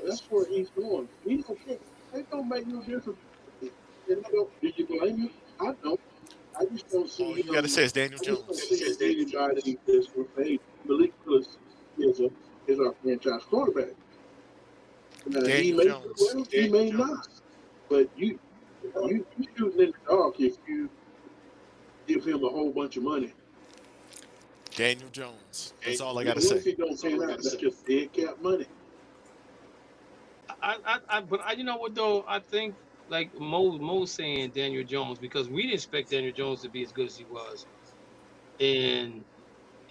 That's where he's going. He don't care. It don't make no difference. Do you blame him? I don't. I just don't see. All you got to say is Daniel Jones. Anybody that's going to say Malik Willis is our franchise quarterback. He may Jones. Well, he may not. But you shooting in the dark if you give him a whole bunch of money. Daniel Jones. That's all I got to say. If he don't pan out, that's just dead cap money. But you know what though? I think like Mo's saying Daniel Jones, because we didn't expect Daniel Jones to be as good as he was in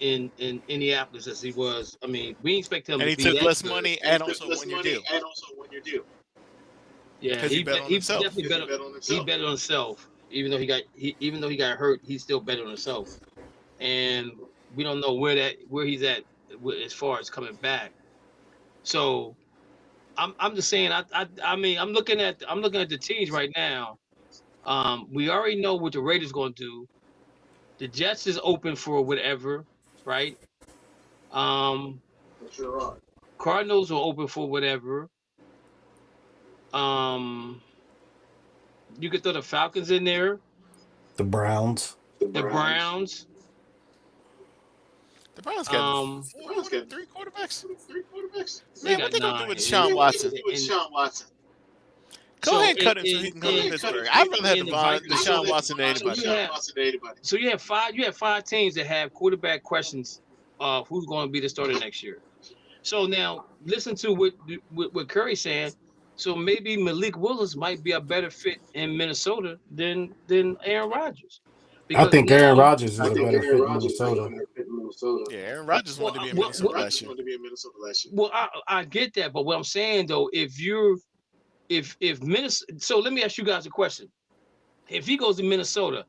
Indianapolis as he was. I mean, we didn't expect him. And to he be took that less good. money and also won your deal. Yeah, he bet on himself. Definitely he bet on himself. Even though he got hurt, he still bet on himself. And we don't know where he's at as far as coming back. So I'm just saying. I mean, I'm looking at the teams right now. We already know what the Raiders going to do. The Jets is open for whatever, right? Sure. Cardinals are open for whatever. You could throw the Falcons in there. The Browns. The Browns. The Browns got 3 quarterbacks. They Man, what got they gonna 9. do with Deshaun Watson? Go ahead and cut him so he can come to Pittsburgh. I'd rather have Deshaun Watson than anybody. So you have 5 teams that have quarterback questions of who's going to be the starter next year. So now listen to what Curry's saying. So maybe Malik Willis might be a better fit in Minnesota than Aaron Rodgers. I think Aaron Rodgers is a better fit in Minnesota. Yeah, Aaron Rodgers wanted to be in Minnesota last year. Well, I get that, but what I'm saying though, if Minnesota, so let me ask you guys a question. If he goes to Minnesota,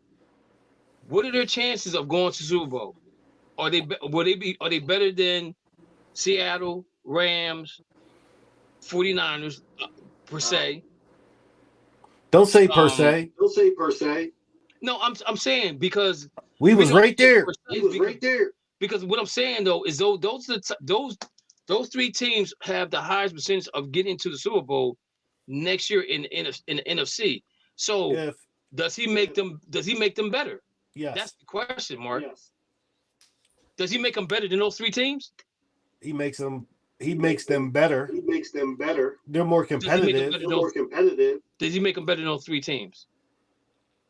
what are their chances of going to Super Bowl? Are they better than Seattle, Rams, 49ers per se? Don't say per se. No, I'm saying because we was right there. Because what I'm saying though is those 3 teams have the highest percentage of getting to the Super Bowl next year in the NFC. So does he make them better? Yes. That's the question, Mark. Yes. Does he make them better than those 3 teams? He makes them better. They're more competitive. Does he make them better than those 3 teams?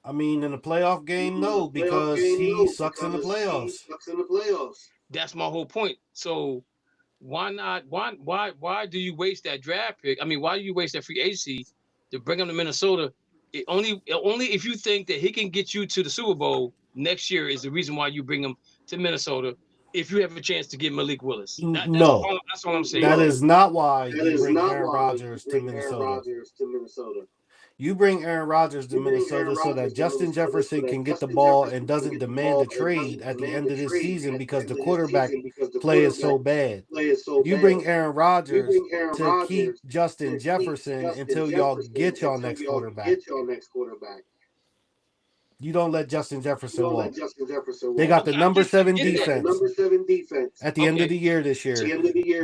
I mean, in a playoff game, no, because he sucks in the playoffs. That's my whole point. So why not? Why do you waste that draft pick? I mean, why do you waste that free agency to bring him to Minnesota? Only if you think that he can get you to the Super Bowl next year is the reason why you bring him to Minnesota. If you have a chance to get Malik Willis, that's all I'm saying. That is not why you bring Aaron Rodgers to Minnesota. You bring Aaron Rodgers to Minnesota so that Justin Jefferson can get the ball and doesn't demand a trade at the end of this season because the quarterback play is so bad. You bring Aaron Rodgers to keep Justin Jefferson until y'all get y'all next quarterback. You don't let Justin Jefferson walk. They got the number 7 defense at the end of the year this year.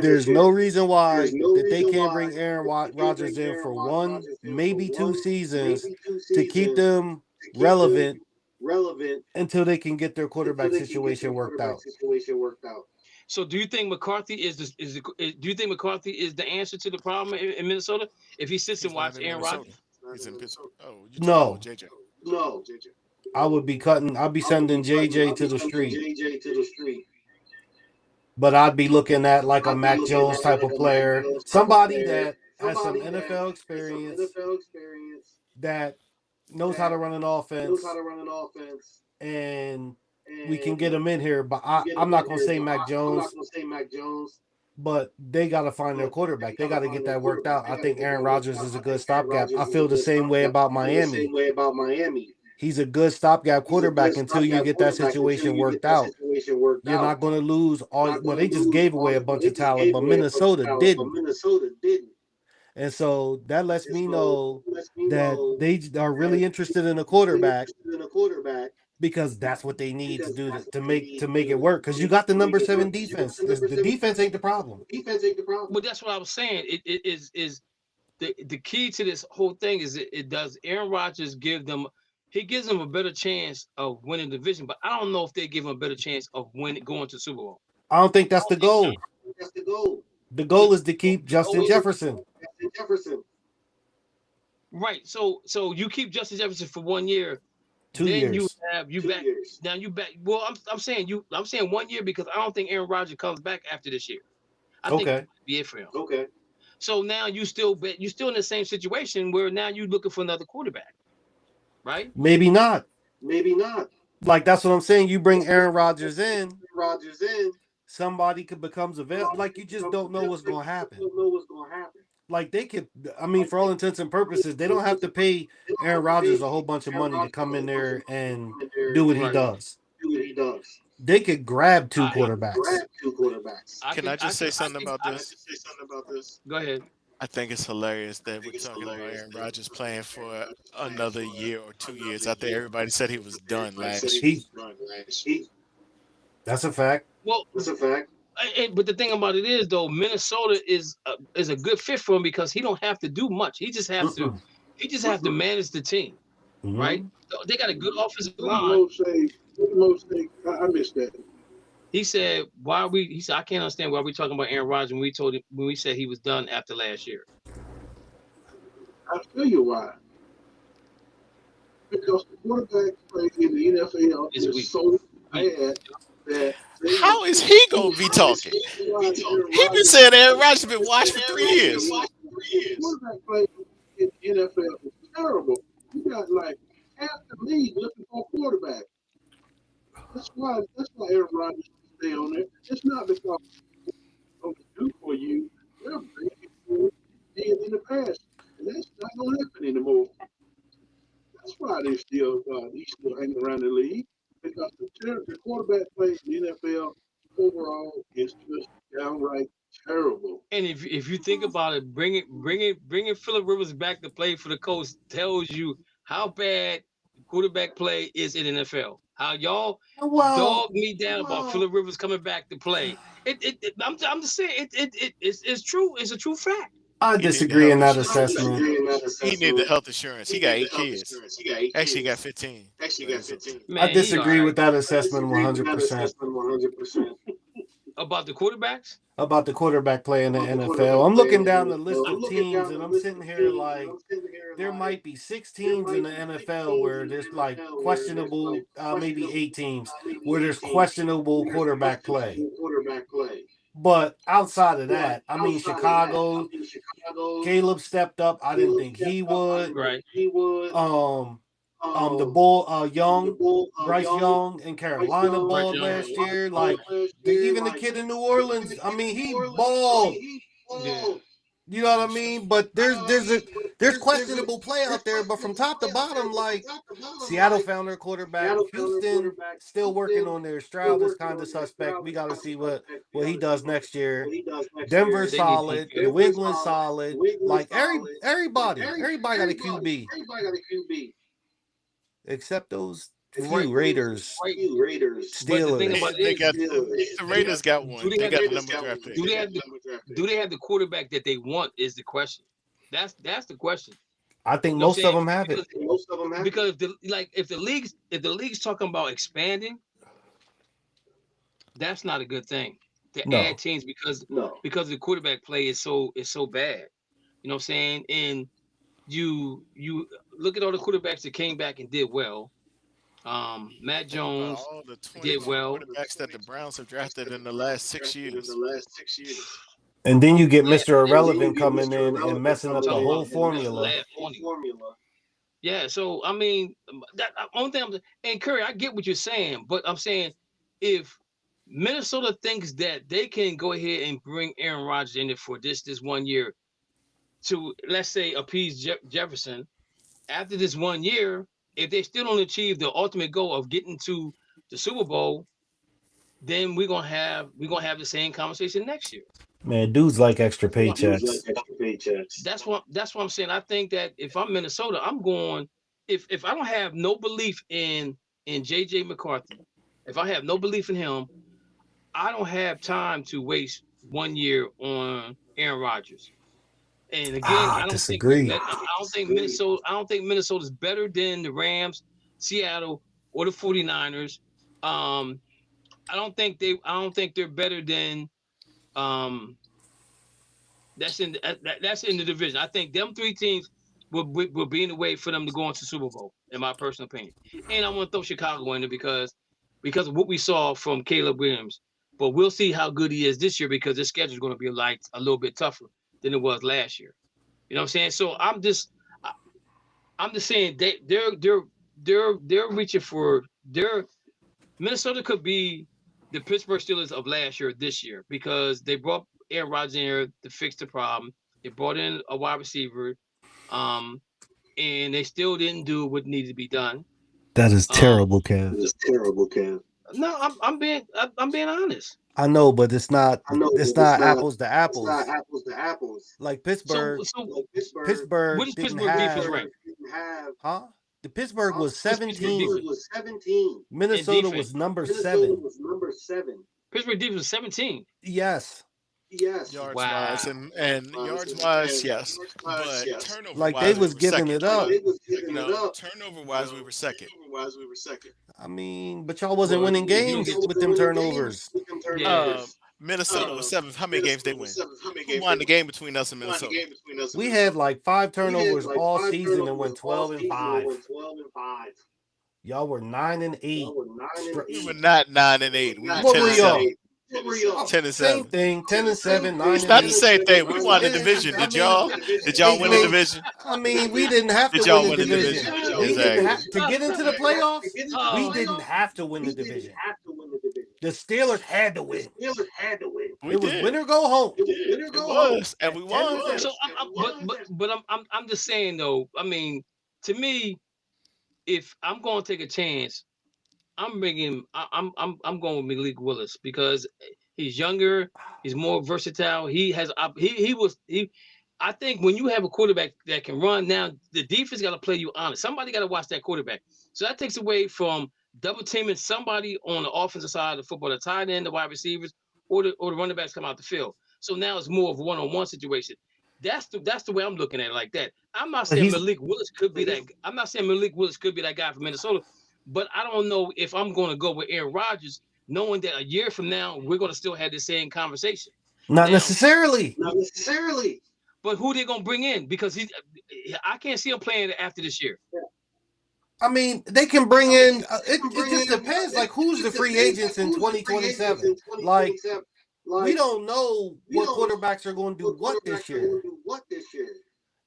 There's no reason why that they can't bring Aaron Rodgers in for 1, maybe 2 seasons to keep them relevant until they can get their quarterback situation worked out. So, do you think McCarthy do you think McCarthy is the answer to the problem in Minnesota if he sits and watches Aaron Rodgers? He's in Pittsburgh. Oh, no, JJ. No, JJ. I'll be sending JJ to the street. But I'd be looking at like a Mac Jones type of player, somebody that has some NFL experience, that knows how to run an offense, and we can get him in here. But I'm not going to say Mac Jones, but they got to find their quarterback. They got to get that worked out. I think Aaron Rodgers is a good stopgap. I feel the same way about Miami. He's a good stopgap quarterback until you get that situation worked out. You're not going to lose all. Well, they just gave away a bunch of talent, but Minnesota didn't. And so that lets me know that they are really interested in a quarterback because that's what they need to do to make it work. Because you got the number 7 defense. The defense ain't the problem. Well, that's what I was saying. It is the key to this whole thing is it does Aaron Rodgers give them. He gives them a better chance of winning the division, but I don't know if they give him a better chance of going to Super Bowl. I don't think that's the goal. The goal is to keep Justin Jefferson. Right. So you keep Justin Jefferson for 1 year. 2 then years. you back. Now you back. Well, I'm saying 1 year because I don't think Aaron Rodgers comes back after this year. I think that'd be it for him. Okay. So now you still in the same situation where now you're looking for another quarterback. Right? Maybe not. Like that's what I'm saying. You bring Aaron Rodgers in, somebody could becomes available. Like you just don't know what's going to happen. Like they could. I mean, for all intents and purposes, they don't have to pay Aaron Rodgers a whole bunch of money to come in there and do what he does. They could grab 2 quarterbacks. Can I just say something about this? Go ahead. I think it's hilarious that we're talking about Aaron Rodgers playing for another year or 2 years. I think everybody said he was done last year. That's a fact. Well, that's a fact. But the thing about it is, though, Minnesota is a good fit for him because he don't have to do much. He just has to. He just has to manage the team, right? They got a good offensive line. I missed that. He said, he said, I can't understand why we're talking about Aaron Rodgers when we said he was done after last year. I'll tell you why. Because the quarterback play in the NFL is so bad that how is he gonna be talking? He been saying Aaron Rodgers been watched for 3 years. Quarterback play in the NFL is terrible. You got like half the league looking for a quarterback. That's why Aaron Rodgers stay on there. It's not because they do for you. They're big in the past, and that's not gonna happen anymore. That's why he's still hanging around the league, because the quarterback play in the NFL overall is just downright terrible. And if you think about it, bringing Phillip Rivers back to play for the Colts tells you how bad quarterback play is in the NFL. How y'all dog me down about Phillip Rivers coming back to play. I'm just saying it's true. It's a true fact. I disagree in that assessment. He needed the health insurance. He got 8 kids. Actually, he got 15. Man, I disagree with that assessment 100%. About the quarterbacks? About the quarterback play in the NFL. I'm looking down the list of teams, and I'm sitting here like there might be 6 teams in the NFL where there's like questionable, maybe 8 teams where there's questionable quarterback play. But outside of that, I mean, Chicago, Caleb stepped up. I didn't think he would. Right. Bryce Young in Carolina balled last year. Like even the kid in New Orleans, I mean, he balled. Yeah. You know what I mean? But there's questionable play out there. But from top to bottom, like Seattle found their quarterback. Houston still working on their Stroud is kind of suspect. We got to see what he does next year. Denver solid. New England solid. Like everybody got a QB. except those few Raiders, Steelers. But the thing about it is, the Raiders got one. They got the number draft pick. Do they have the quarterback that they want? Is the question. That's the question. I think most of them have it. Because if the league's talking about expanding, that's not a good thing to add teams because the quarterback play is so bad. You know what I'm saying? And you look at all the quarterbacks that came back and did well. Matt Jones did well. Quarterbacks that the Browns have drafted in the last 6 years. And then you get Mr. Irrelevant coming in and messing up the whole formula. Yeah, so I mean, that only thing and Curry, I get what you're saying, but I'm saying if Minnesota thinks that they can go ahead and bring Aaron Rodgers in there for this 1 year to, let's say, appease Jefferson, after this 1 year, if they still don't achieve the ultimate goal of getting to the Super Bowl, then we're gonna have the same conversation next year. Man, dudes like extra paychecks. That's what I'm saying. I think that if I'm Minnesota, I'm going. If I don't have no belief in JJ McCarthy, if I have no belief in him, I don't have time to waste 1 year on Aaron Rodgers. And again, I disagree. I don't think Minnesota's better than the Rams, Seattle, or the 49ers. I don't think they're better than that's in the division. I think them three teams will be in the way for them to go into Super Bowl, in my personal opinion. And I want to throw Chicago in there because of what we saw from Caleb Williams. But we'll see how good he is this year because their schedule is going to be a little bit tougher than it was last year. You know what I'm saying? So I'm just saying they're reaching for Minnesota could be the Pittsburgh Steelers of last year this year because they brought Aaron Rodgers in here to fix the problem. They brought in a wide receiver, and they still didn't do what needed to be done. That is terrible, Kev. No, I'm being honest. I know, but it's not apples to apples. Like Pittsburgh. Pittsburgh. What is Pittsburgh defense rank? Huh? The Pittsburgh was 17. Minnesota was number 7. Pittsburgh defense was 17. Yes. Yards wise and yards wise, yes. But turnover like they was giving it up. Turnover wise, we were second. I mean, but y'all wasn't winning games with them turnovers. Minnesota was 7th. How many games they win? Who won the game between us and Minnesota? We had like 5 turnovers all season and went 12-5. Y'all were 9-8. We were not 9-8. We were 10-7. 10-7. Same thing. 10-7. 9-8. It's not the same thing. We won the division. Did y'all win the division? I mean, we didn't have to win the division. We didn't have to get into the playoffs. We didn't have to win the division. The Steelers had to win. It was win or go home. It was, and we won. So, I'm just saying though. I mean, to me, if I'm going to take a chance, I'm going with Malik Willis because he's younger, he's more versatile. I think when you have a quarterback that can run, now the defense got to play you honest. Somebody got to watch that quarterback. So that takes away from double teaming somebody on the offensive side of the football, the tight end, the wide receivers, or the running backs come out the field. So now it's more of a one-on-one situation. That's the way I'm looking at it like that. I'm not saying Malik Willis could be that. I'm not saying Malik Willis could be that guy from Minnesota, but I don't know if I'm going to go with Aaron Rodgers, knowing that a year from now we're going to still have the same conversation. Not necessarily. But who they going to bring in? Because I can't see him playing after this year. I mean, they can bring in. It just depends. Like, who's the free agents in 2027? Like, we don't know what quarterbacks are going to do what this year.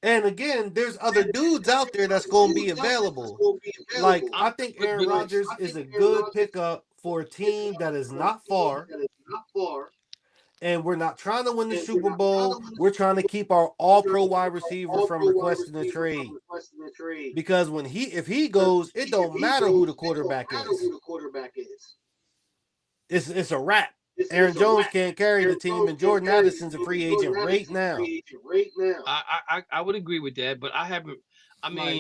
And again, there's other dudes out there that's going to be available. Like, I think Aaron Rodgers is a good pickup for a team that is not far. And we're not trying to win the Super Bowl. We're trying to keep our all-pro wide receiver from requesting a trade. Because if he goes, it don't matter who the quarterback is. It's a wrap. Aaron Jones can't carry the team, and Jordan Addison's a free agent right now. I would agree with that, but I mean,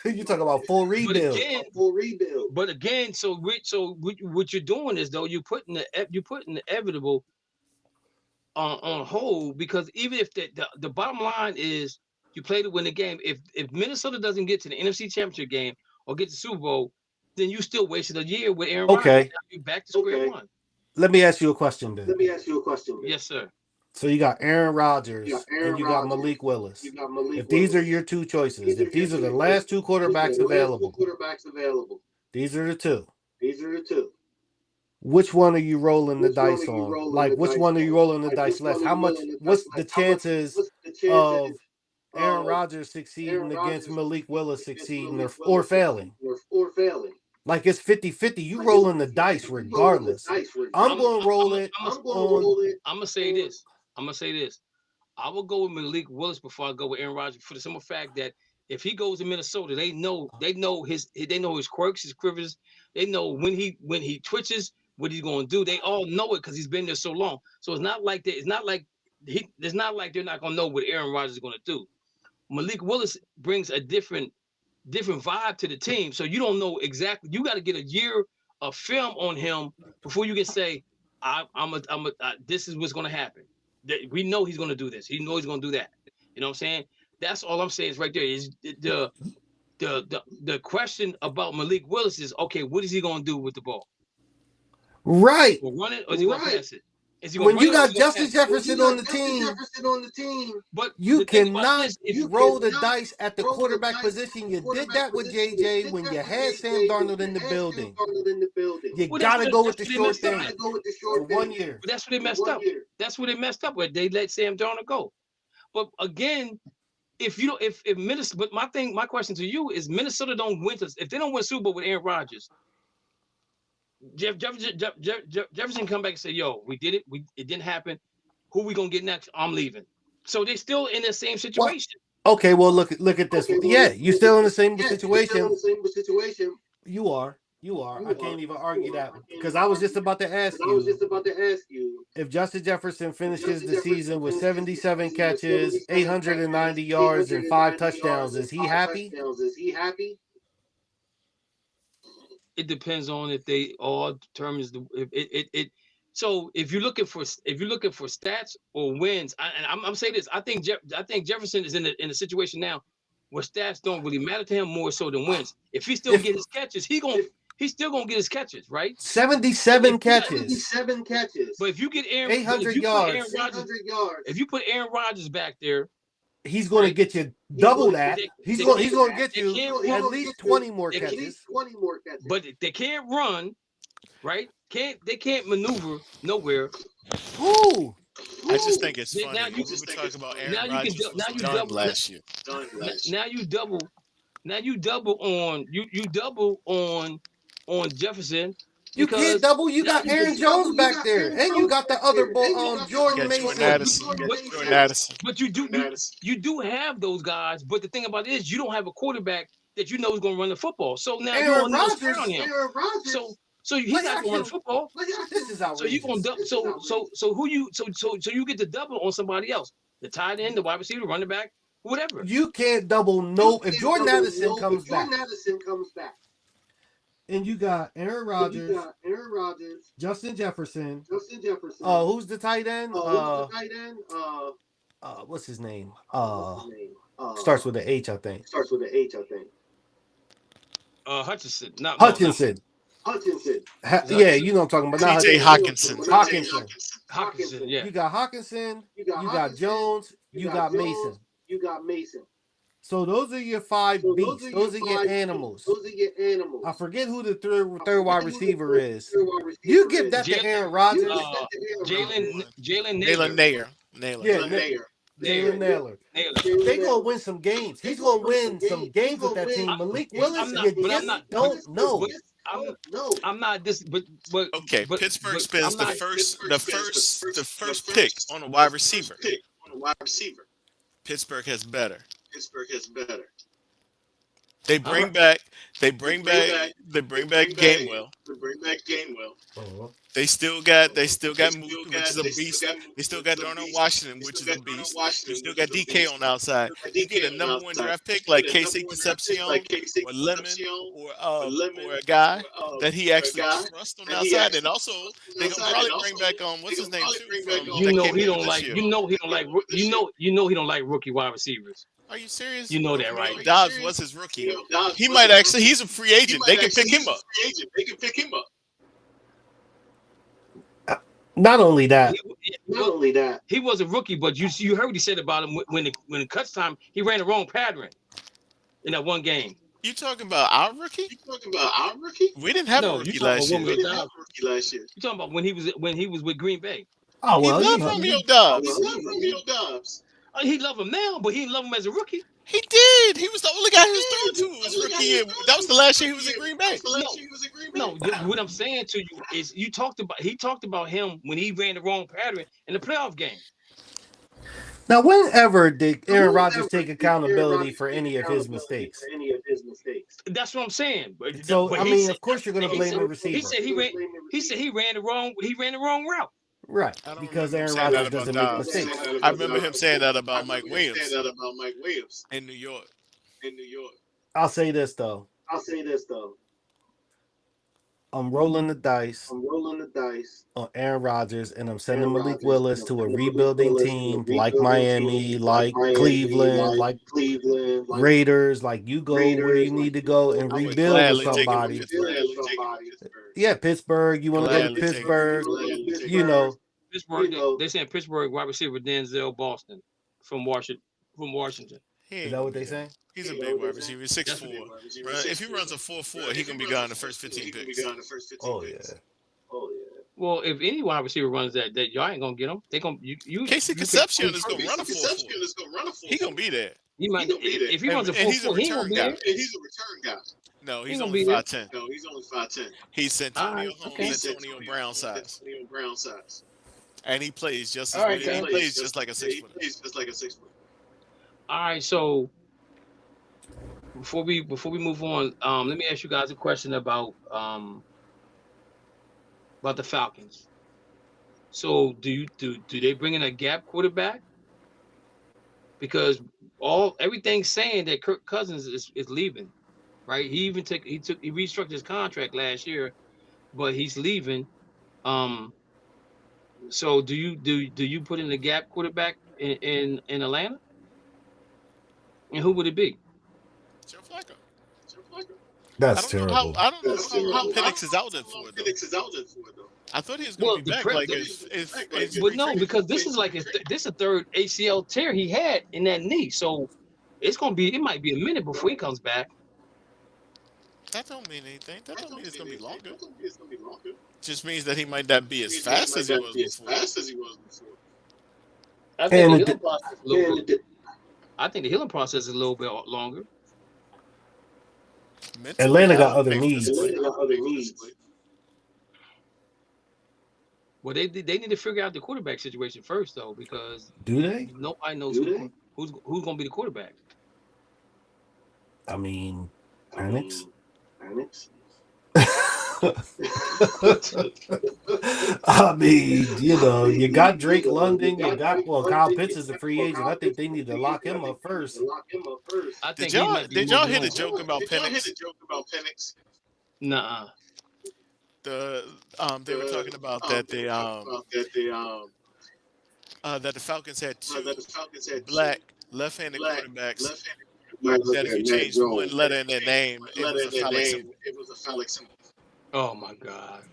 you talk about full rebuild. But again, so what you're doing is though you're putting the inevitable on hold, because even if the bottom line is you play to win the game, if Minnesota doesn't get to the NFC Championship game or get to Super Bowl, then you still wasted a year with Aaron Rodgers. You're back to square one. Let me ask you a question then. Yes, sir. So you got Aaron Rodgers and you got Malik Willis. If these are your two choices, if these are the last two quarterbacks available, these are the two. Which one are you rolling the dice on? Like, which one are you rolling the dice less? How much? What's the chances of Aaron Rodgers succeeding against Malik Willis succeeding or failing? Like, it's 50-50. You rolling the dice regardless. I'm going to roll it. I'm going to say this. I will go with Malik Willis before I go with Aaron Rodgers, for the simple fact that if he goes to Minnesota, they know his quirks, his quivers. They know when he twitches, what he's going to do. They all know it because he's been there so long. So it's not like they're not going to know what Aaron Rodgers is going to do. Malik Willis brings a different vibe to the team. So you don't know exactly. You got to get a year of film on him before you can say, this is what's going to happen. We know he's going to do this. He knows he's going to do that. You know what I'm saying? That's all I'm saying is right there. Is the question about Malik Willis is, okay, what is he going to do with the ball? Right. Will run it or is he going to pass it? When you got Justin Jefferson on the team, but you cannot roll the dice at the quarterback position. You did that with JJ when you had Sam Darnold in the building. You got to go with the short thing for 1 year. But that's what they messed up. That's what they messed up with. They let Sam Darnold go. But again, if Minnesota, but my question to you is, Minnesota don't win if they don't win Super Bowl with Aaron Rodgers, Jefferson come back and say, yo, we did it. It didn't happen. Who we gonna get next? I'm leaving. So they're still in the same situation. Well, okay, well look at this. Yeah, you're still in the same situation. You are. I can't even argue that, because I was just about to ask you if Justin Jefferson finishes the season with 77 catches, 890 yards, and 5 touchdowns. Is he happy? It depends on if they all determines So if you're looking for stats or wins, I'm saying this. I think Jefferson is in a situation now where stats don't really matter to him more so than wins. If he still get his catches, he's still gonna get his catches, right? 77 catches. But if you get 800 yards, if you put Aaron Rodgers back there, he's going to get you double that. He's going to get you at least 20 more catches. But they can't run, right? They can't maneuver nowhere. Ooh. I just think it's funny. We were talking about Aaron Rodgers last year. Now you double on Jefferson. You can't double. You got Aaron Jones back there, and you got the other Jordan Mason. But you do have those guys. But the thing about it is, you don't have a quarterback that you know is going to run the football. So now you're on him. So he's not going to run the football. This is outrageous. So you going so you get the double on somebody else, the tight end, the wide receiver, running back, whatever. You can't double if Jordan Addison comes back. And you got Aaron Rodgers, Justin Jefferson. Who's the tight end? What's his name? Starts with an H, I think. Hutchinson. Hutchinson. Yeah, you know what I'm talking about. TJ Hawkinson. Hawkinson, yeah. You got Hawkinson, you got Jones, you got Mason. So those are your 5 beasts. Those are your animals. I forget who the third wide receiver is. You give that to Aaron Rodgers. Jalen Nailor. Jalen Nailor. They're going to win some games. He's going to win some games with that team. Malik Willis, don't know. I'm not this, but okay. Pittsburgh spends the first pick on a wide receiver. Pittsburgh has better. They bring back Gainwell. They still got Mookie, which is a beast. They still got Darnell Washington, which is a beast. You still got DK on the outside. You get a number 1 draft pick like Casey Concepcion or Lemon or a guy that he actually trusts on the outside. And also they gonna probably bring back what's his name too. He don't like he don't like rookie wide receivers. Are you serious? You know that, right? Dobbs was his rookie. He might actually. He's a free agent. They can pick him up. Not only that, he was a rookie, but you heard what he said about him when the cuts time. He ran the wrong pattern in that one game. You talking about our rookie? We didn't have a rookie last year. You talking about when he was with Green Bay? Oh well, he loved Romeo Dobbs. He loved him now, but he didn't love him as a rookie. He did. He was the only guy who was throwing to his rookie year. That was the last year he was in Green Bay. No, what I'm saying to you is he talked about him when he ran the wrong pattern in the playoff game. Now, whenever did Aaron Rodgers take accountability for any of his mistakes? That's what I'm saying. So I mean, of course, you're going to blame the receiver. He said he ran the wrong route. Right, because Aaron Rodgers doesn't make mistakes. I remember him saying that about Mike Williams in New York. I'll say this though. I'm rolling the dice on Aaron Rodgers, and I'm sending Malik Willis to a rebuilding team like Miami, like Cleveland, like Raiders. Like, you go where you need to go and rebuild with somebody. Yeah, Pittsburgh. You want to go to Pittsburgh? You know, Pittsburgh. They saying Pittsburgh wide receiver Denzel Boston from Washington. Is that what they saying? He's a big wide receiver. 6'4". If he runs a 4.4, he gonna be gone in the first 15 picks. Oh yeah. Well, if any wide receiver runs that y'all ain't gonna get him. They gonna Casey Concepcion is gonna run a 4.4. He gonna be there. He might. If he runs a 4.4, he gonna be there. He's a return guy. No, he's only 5'10". He's Santonio Holmes, Antonio Brown size. And he plays just as he plays just like a 6'4". All right, so before we move on, let me ask you guys a question about the Falcons. So do they bring in a gap quarterback? Because everything's saying that Kirk Cousins is leaving, right? He restructured his contract last year, but he's leaving. So do you put in a gap quarterback in Atlanta? And who would it be? Joe Flacco. That's terrible. I don't know how Penix is out there for it, though. I thought he was going to be back. But no, because this is like this a third ACL tear he had in that knee, so it might be a minute before he comes back. That don't mean anything. That don't mean it's going to be longer. Just means that he might not be as fast as he was before. I think the healing process is a little bit longer. Atlanta got other needs. Well, they need to figure out the quarterback situation first, though, because do they? Nobody knows who's going to be the quarterback. I mean, Penix. I mean, you got Drake London, Kyle Pitts is a free agent. I think they need to lock him up first. Did y'all hear the joke about Penix? Nuh-uh. They were talking about that that the Falcons had two black left-handed quarterbacks. That if you changed one letter in their name, it was a phallic symbol. Oh my God.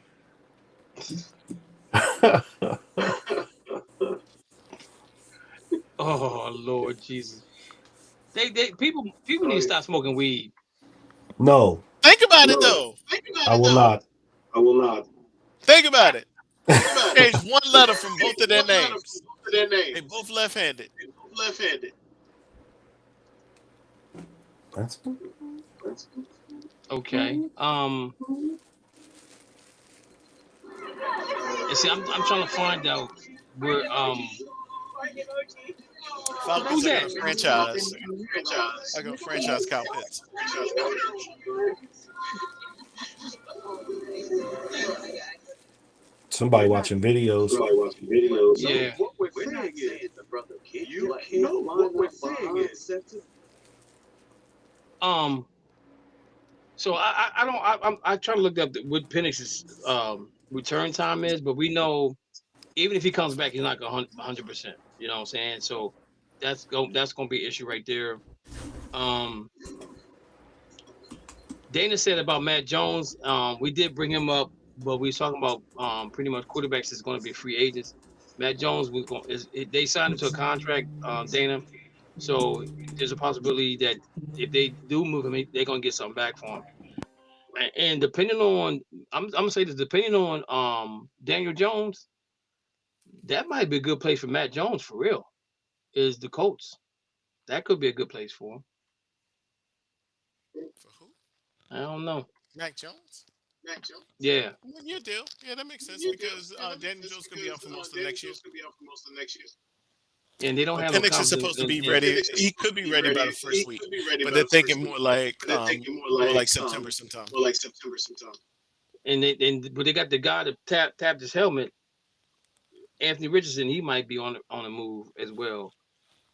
Oh Lord Jesus. People need to stop smoking weed. No. Think about it though. I will not. Think about it. Change one letter from both of their names. They both left-handed. That's good. Okay. You see, I'm trying to find out where Falcons are going to franchise. I go franchise Kyle Pitts. Somebody watching videos. Yeah. What we're saying is, brother kid, you know what we're saying is. So I try to look up what Penix's return time is, but we know even if he comes back, he's not 100%. You know what I'm saying? So that's going to be an issue right there. Dana said about Matt Jones. We did bring him up, but we was talking about pretty much quarterbacks is going to be free agents. Matt Jones they signed him to a contract, Dana. So there's a possibility that if they do move him, they're going to get something back for him. And depending on, I'm gonna say this, depending on Daniel Jones, that might be a good place for Matt Jones for real. Is the Colts? That could be a good place for him. For who? I don't know. Mac Jones? Yeah. One-year deal. Yeah, that makes sense because Daniel Jones could be out for most of the next year. And they don't have. Penix is supposed to be ready. He could be ready by the first week, but they're thinking more like September sometime. And but they got the guy that tapped his helmet, Anthony Richardson. He might be on a move as well.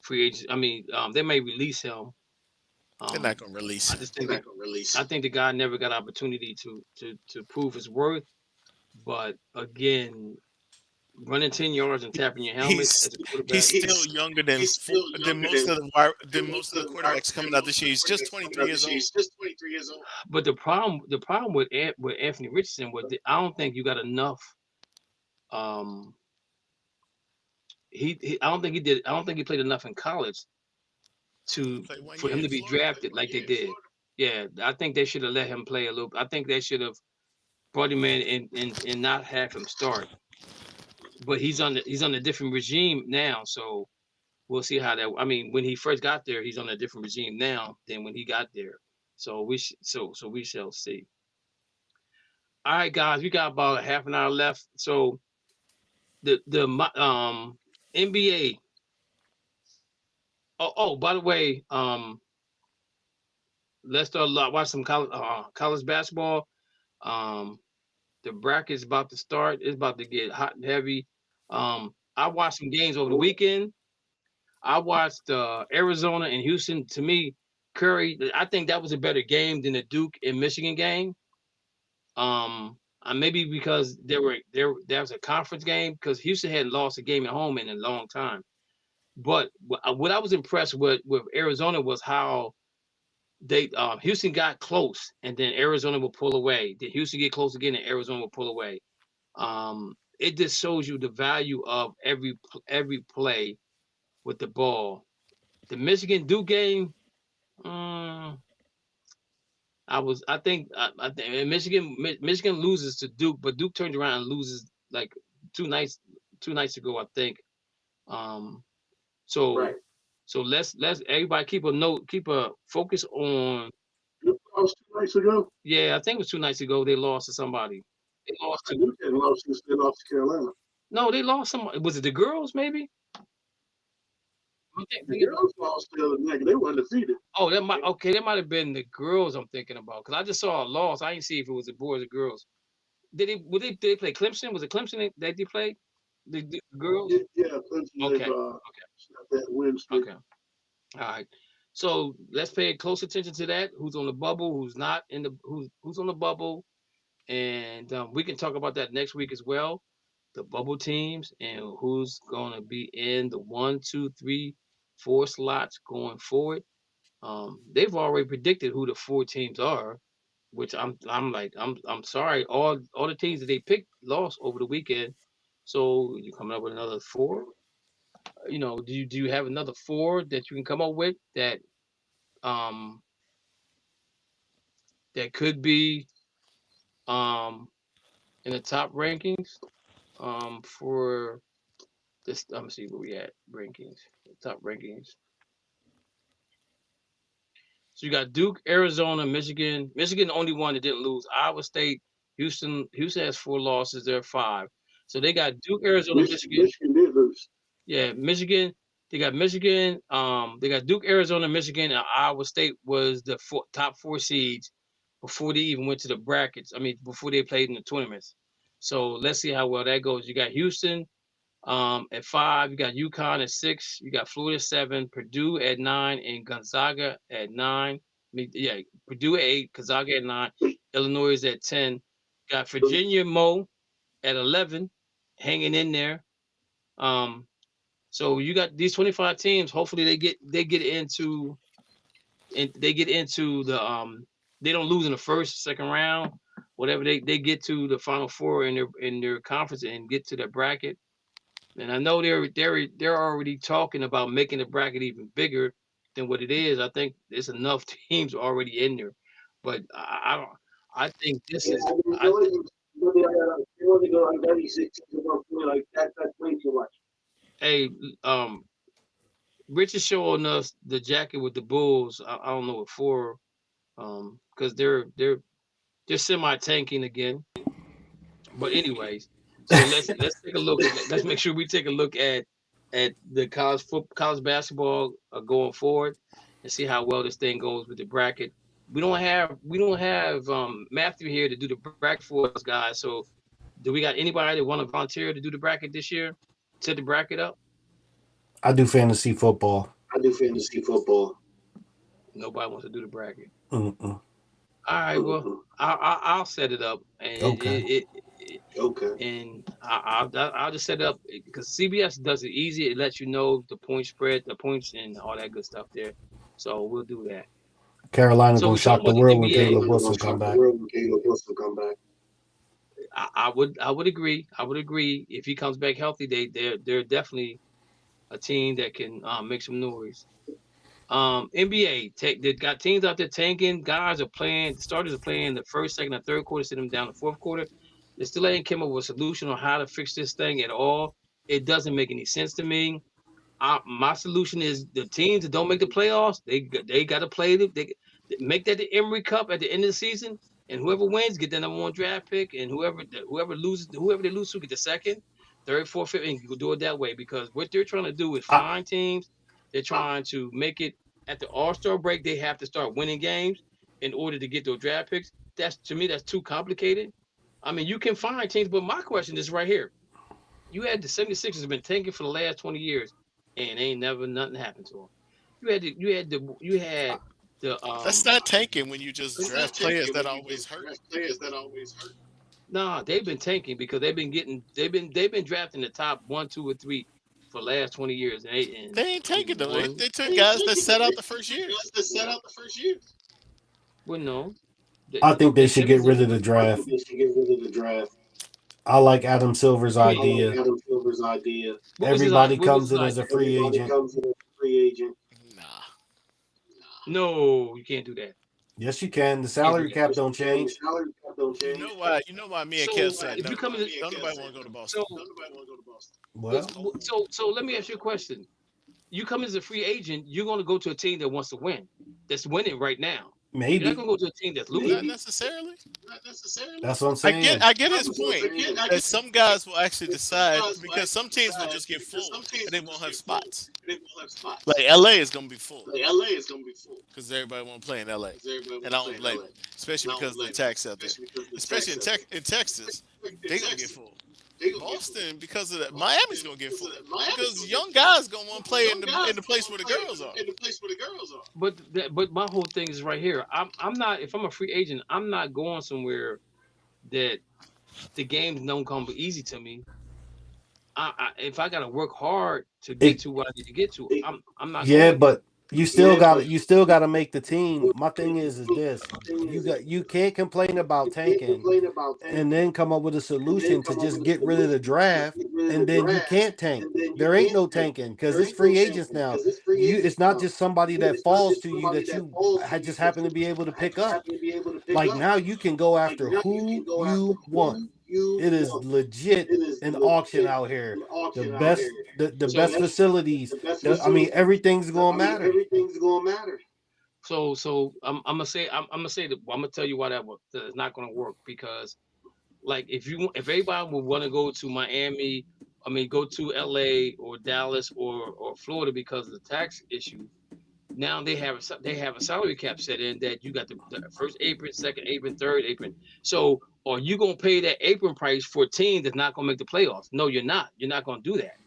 Free agent. I mean, they may release him. They're not gonna release. I think the guy never got opportunity to prove his worth. But again, running 10 yards and tapping your helmet as a quarterback. He's still younger than most of the quarterbacks coming out this year. He's just 23 years old. But the problem with Anthony Richardson was I don't think you got enough. I don't think he played enough in college for him to be drafted like they did. Yeah, I think they should have let him play a little. I think they should have brought him in and not have him start. But he's on a different regime now, so we'll see how that. I mean, when he first got there, he's on a different regime now than when he got there. So we shall see. All right, guys, we got about a half an hour left. So the NBA. Oh, by the way, let's watch some college basketball. The bracket's about to start. It's about to get hot and heavy. I watched some games over the weekend. I watched Arizona and Houston. To me, Curry, I think that was a better game than the Duke and Michigan game. Maybe because there was a conference game because Houston hadn't lost a game at home in a long time. But what I was impressed with Arizona was how Houston got close and then Arizona will pull away. Then Houston get close again and Arizona will pull away. It just shows you the value of every play with the ball. The Michigan Duke game, I think Michigan loses to Duke, but Duke turns around and loses like two nights ago, I think. So let's everybody keep a focus on. You lost 2 nights ago? Yeah, I think it was 2 nights ago they lost to somebody. They lost to Carolina. No, they lost somebody. Was it the girls maybe? The girls lost the other night. They weren't defeated. Oh, that might have been the girls I'm thinking about because I just saw a loss. I didn't see if it was the boys or girls. Did they play Clemson? Was it Clemson that they played? The girls? Yeah, Clemson. Okay. That win streak. Okay. All right. So let's pay close attention to that. Who's on the bubble? Who's not in the? Who's on the bubble? And we can talk about that next week as well. The bubble teams and who's going to be in the 1, 2, 3, 4 slots going forward. They've already predicted who the 4 teams are, which I'm sorry. All the teams that they picked lost over the weekend. So you're coming up with another 4. Do you have another 4 that you can come up with that could be in the top rankings for this? Let me see where we at rankings. Top rankings. So you got Duke, Arizona, Michigan. Michigan the only one that didn't lose. Iowa State, Houston has 4 losses. They're 5. So they got Duke, Arizona, Michigan. Michigan did lose. Yeah, Michigan. They got Michigan. They got Duke, Arizona, Michigan, and Iowa State was the top 4 seeds before they even went to the brackets. I mean, before they played in the tournaments. So let's see how well that goes. You got Houston at 5. You got UConn at 6. You got Florida 7, Purdue at 9, and Gonzaga at 9. Purdue at 8, Gonzaga at 9, Illinois is at 10. Got Virginia Mo at 11, hanging in there. So you got these 25 teams. Hopefully they get into the they don't lose in the first, second round, whatever. They get to the Final Four in their conference and get to their bracket. And I know they're already talking about making the bracket even bigger than what it is. I think there's enough teams already in there, but I think this is. That's way too much. Hey, Rich is showing us the jacket with the Bulls. I don't know what for, because they're semi-tanking again. But anyways, so let's take a look. Let's make sure we take a look at the college basketball going forward and see how well this thing goes with the bracket. We don't have Matthew here to do the bracket for us, guys. So, do we got anybody that want to volunteer to do the bracket this year? Set the bracket up. I do fantasy football. Nobody wants to do the bracket. Mm-mm. All right, well, I'll set it up, and Okay. And I'll just set it up because CBS does it easy. It lets you know the point spread, the points, and all that good stuff there. So we'll do that. Carolina So gonna we shock talking the about the world when NBA. Caleb Wilson come back. I would agree. I would agree if he comes back healthy. They're definitely a team that can make some noise. NBA they got teams out there tanking. Guys are playing. The starters are playing the first, second, and third quarter. Sit them down the fourth quarter. They still ain't come up with a solution on how to fix this thing at all. It doesn't make any sense to me. My solution is the teams that don't make the playoffs. They got to play them. They make that the Emory Cup at the end of the season, and whoever wins get the number 1 draft pick, and whoever they lose to get the second, third, fourth, fifth, and do it that way. Because what they're trying to do is find teams. They're trying to make it at the All-Star break. They have to start winning games in order to get those draft picks. To me, that's too complicated. I mean, you can find teams, but my question is right here. You had the 76ers have been tanking for the last 20 years, and ain't never nothing happened to them. You had the That's not tanking when you just draft players that always hurt. Nah, they've been tanking because they've been drafting the top 1, 2, or 3 for the last 20 years. And they ain't tanking though. They took guys that set out the first year. Well, no. I think they should get rid of the draft. I like Adam Silver's idea. Everybody comes in as a free agent. Nah. No, you can't do that. Yes, you can. The salary cap don't change. You know why me and Kev said if you come in, nobody want to go to Boston. Well, so let me ask you a question. You come as a free agent, you're going to go to a team that wants to win, that's winning right now. Maybe. You're not going to go to a team that's losing. Not necessarily. That's what I'm saying. I get his point. That some guys will actually decide because some teams will just get full and they won't have spots. Like LA is gonna be full. Because everybody want to play in LA, and I don't blame them, especially because of the tax out there. Especially in Texas, they gonna get full. Boston, because of that, Miami's gonna get full because young guys gonna want to play in the place where the girls are. But my whole thing is right here. I'm not, if I'm a free agent, I'm not going somewhere that the games don't come easy to me. If I gotta work hard to get to what I need to get to, I'm not. Yeah, but you still got to make the team. My thing is this: you can't complain about tanking and then come up with a solution to just get rid of the draft, and then you can't tank. There ain't no tanking because it's free agents now. It's not just somebody that falls to you that you just happen to be able to pick up. Like now, you can go after who you want. It is legit an auction out here. The best facilities. I mean, everything's gonna matter. So I'm gonna tell you why that's not gonna work, because like if everybody would want to go to Miami go to LA or Dallas or Florida because of the tax issue. Now they have a salary cap set in that you got the first apron, second apron, third apron. So are you gonna pay that apron price for a team that's not gonna make the playoffs? No, you're not. You're not gonna do that.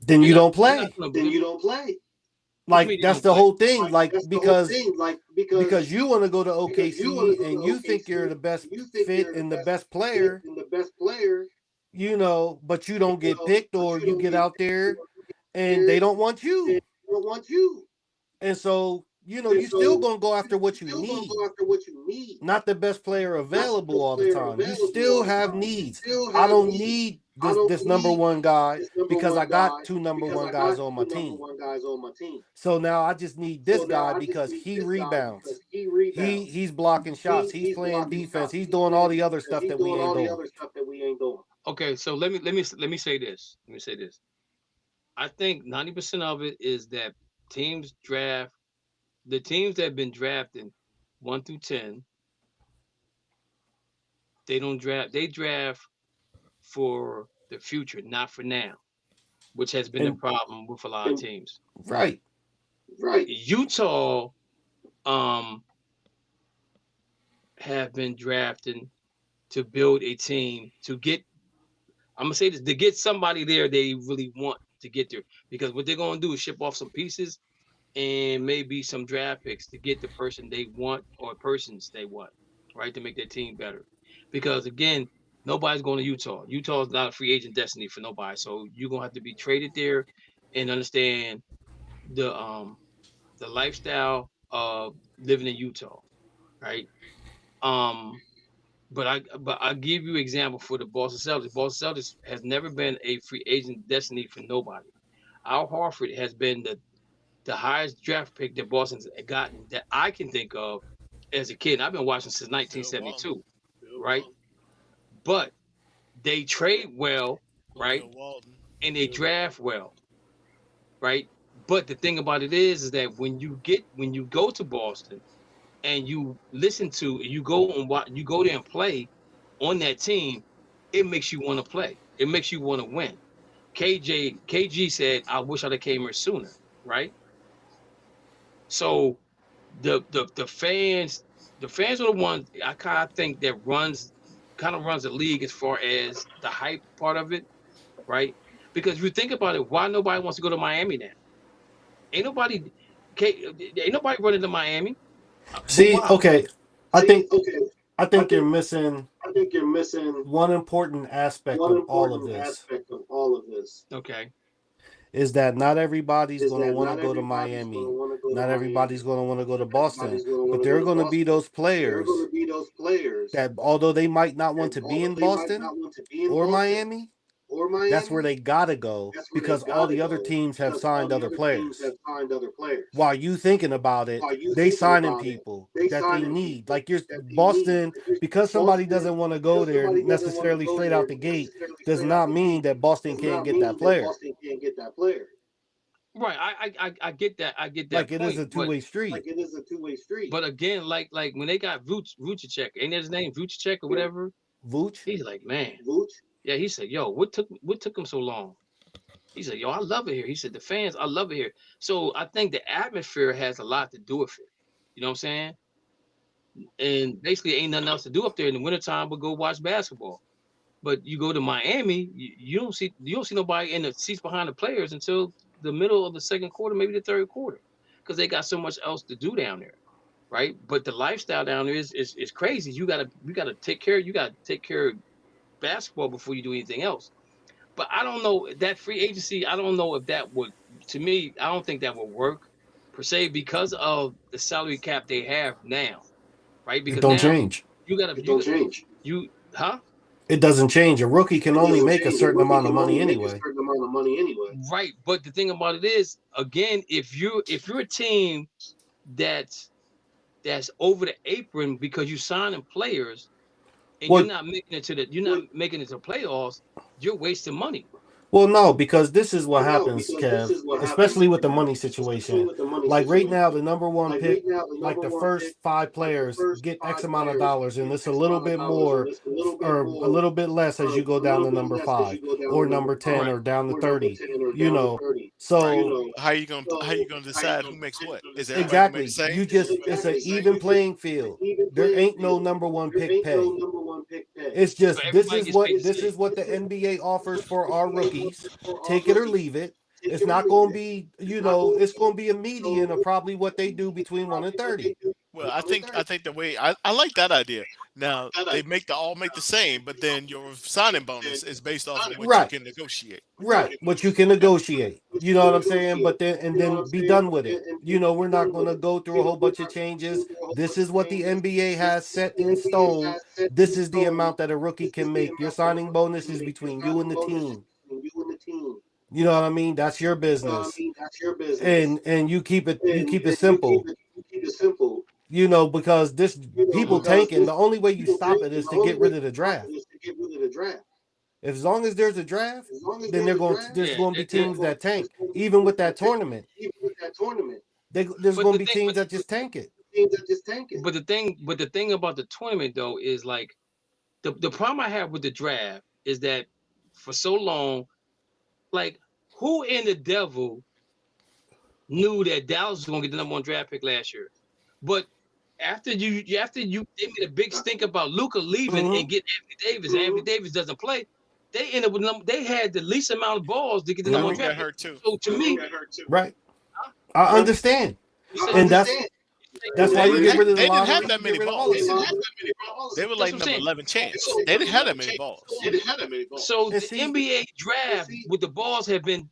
Then you don't play. Then you don't play. Like that's the whole thing. Like because you want to go to OKC and you think you're the best fit and the best player, you know, but you don't get picked or you get out there and they don't want you. And so, you know, you still gonna go after what you need. Not the best player available all the time. You still have needs. I don't need this number one guy because I got two number one guys on my team. So now I just need this guy because he rebounds. He's blocking shots. He's playing defense. He's doing all the other stuff that we ain't doing. Okay, so let me say this. I think 90% of it is that teams draft, the teams that have been drafting 1 through 10, they draft for the future, not for now, which has been the problem with a lot of teams. Right. Utah have been drafting to build a team to get, I'm gonna say this, to get somebody there they really want to get there, because what they're gonna do is ship off some pieces and maybe some draft picks to get the person they want or persons they want, right, to make their team better. Because again, nobody's going to Utah. Utah is not a free agent destiny for nobody, so you're gonna have to be traded there and understand the lifestyle of living in Utah, right? But I give you an example for the Boston Celtics. Boston Celtics has never been a free agent destiny for nobody. Al Horford has been the highest draft pick that Boston's gotten that I can think of as a kid. I've been watching since 1972, right? But they trade well, right? And they draft well, right? But the thing about it is that when you go to Boston and you go there and play on that team, it makes you want to play. It makes you want to win. KG said, "I wish I'd have came here sooner," right? So the fans are the ones I kind of think that runs the league as far as the hype part of it, right? Because if you think about it, why nobody wants to go to Miami now? Ain't nobody running to Miami. See, okay, I think you're missing one important aspect of all of this. Okay. Is that not everybody's going to want to go to Miami. Not everybody's going to want to go to Boston. But there are going to be those players that, although they might not want to be in Boston or Miami, that's where they got to go because all the other teams have signed other players. While you thinking about it, they signing people that they need. Like Boston, because somebody doesn't want to go there necessarily straight out the gate, does not mean that Boston can't get that player. Right, I get that. I get that. Like it is a two-way street. But again, like when they got Vucevic, ain't that his name, Vucevic or whatever? Vooch. He's like, man. Yeah, he said, yo, what took him so long? He said, yo, I love it here. He said, the fans, I love it here. So I think the atmosphere has a lot to do with it. You know what I'm saying? And basically ain't nothing else to do up there in the wintertime but go watch basketball. But you go to Miami, you don't see nobody in the seats behind the players until the middle of the second quarter, maybe the third quarter, because they got so much else to do down there, right? But the lifestyle down there is crazy. You gotta take care of basketball before you do anything else. But I don't know that free agency. I don't know if that would, to me, I don't think that would work per se because of the salary cap they have now, right? Because it don't change. You don't change. It doesn't change. A rookie can only make a certain amount of money anyway. Right, but the thing about it is, again, if you're a team that's over the apron because you signing players. And you're not making it to playoffs, you're wasting money. Well, no, because this is what happens, Kev, especially with the money situation. Like right now, the number one pick, like the first 5 players get X amount of dollars, and it's a little bit more or a little bit less as you go down to number 5 or number 10 or down to 30. You know, so How you gonna decide who makes what? Is everybody gonna make the exactly, same? it's an even playing field. There ain't no number one pick pay. It's just So everybody gets paid the this same. is what the NBA offers for our rookies. Take it or leave it. It's not going to be, it's going to be a median of probably what they do between 1 and 30. Well, I think the way I like that idea. Now they all make the same, but then your signing bonus is based off of what Right. you can negotiate. Right, what you can negotiate. You know what I'm saying? But then be done with it. We're not going to go through a whole bunch of changes. This is what the NBA has set in stone. This is the amount that a rookie can make. Your signing bonus is between you and the team. You know what I mean? That's your business. And you keep it simple. Because this people tanking, the only way you stop it is to get rid of the draft. As long as there's a draft, then there's going to be teams that tank. Even with that tournament, there's going to be teams that just tank it. But the thing about the tournament though is like the problem I have with the draft is that for so long, like who in the devil knew that Dallas was going to get the number 1 draft pick last year? But after they made a big stink about Luka leaving and get Anthony Davis. Anthony Davis doesn't play. They ended up with they had the least amount of balls to get the number 1 draft pick. Too. So to me, right? I understand, and that's why you get rid of the lottery. They didn't have that many balls. They were like number 11 chance. They didn't have that many balls. So the NBA draft with the balls have been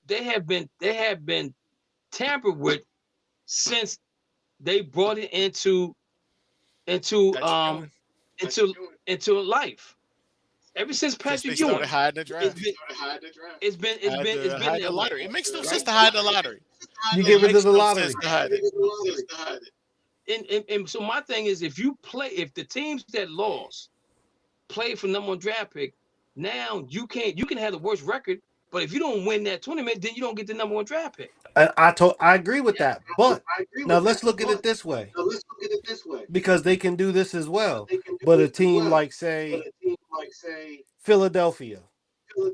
tampered with since they brought it into life. Ever since Patrick Ewing, started hiding the draft. It's been the lottery. It makes no sense to hide the lottery. You get rid of the lottery. And so my thing is, if the teams that lost play for number 1 draft pick, now you can have the worst record, but if you don't win that tournament, then you don't get the number 1 draft pick. I agree with that, but now let's look at it this way. Because they can do this as well. But a team like say Philadelphia,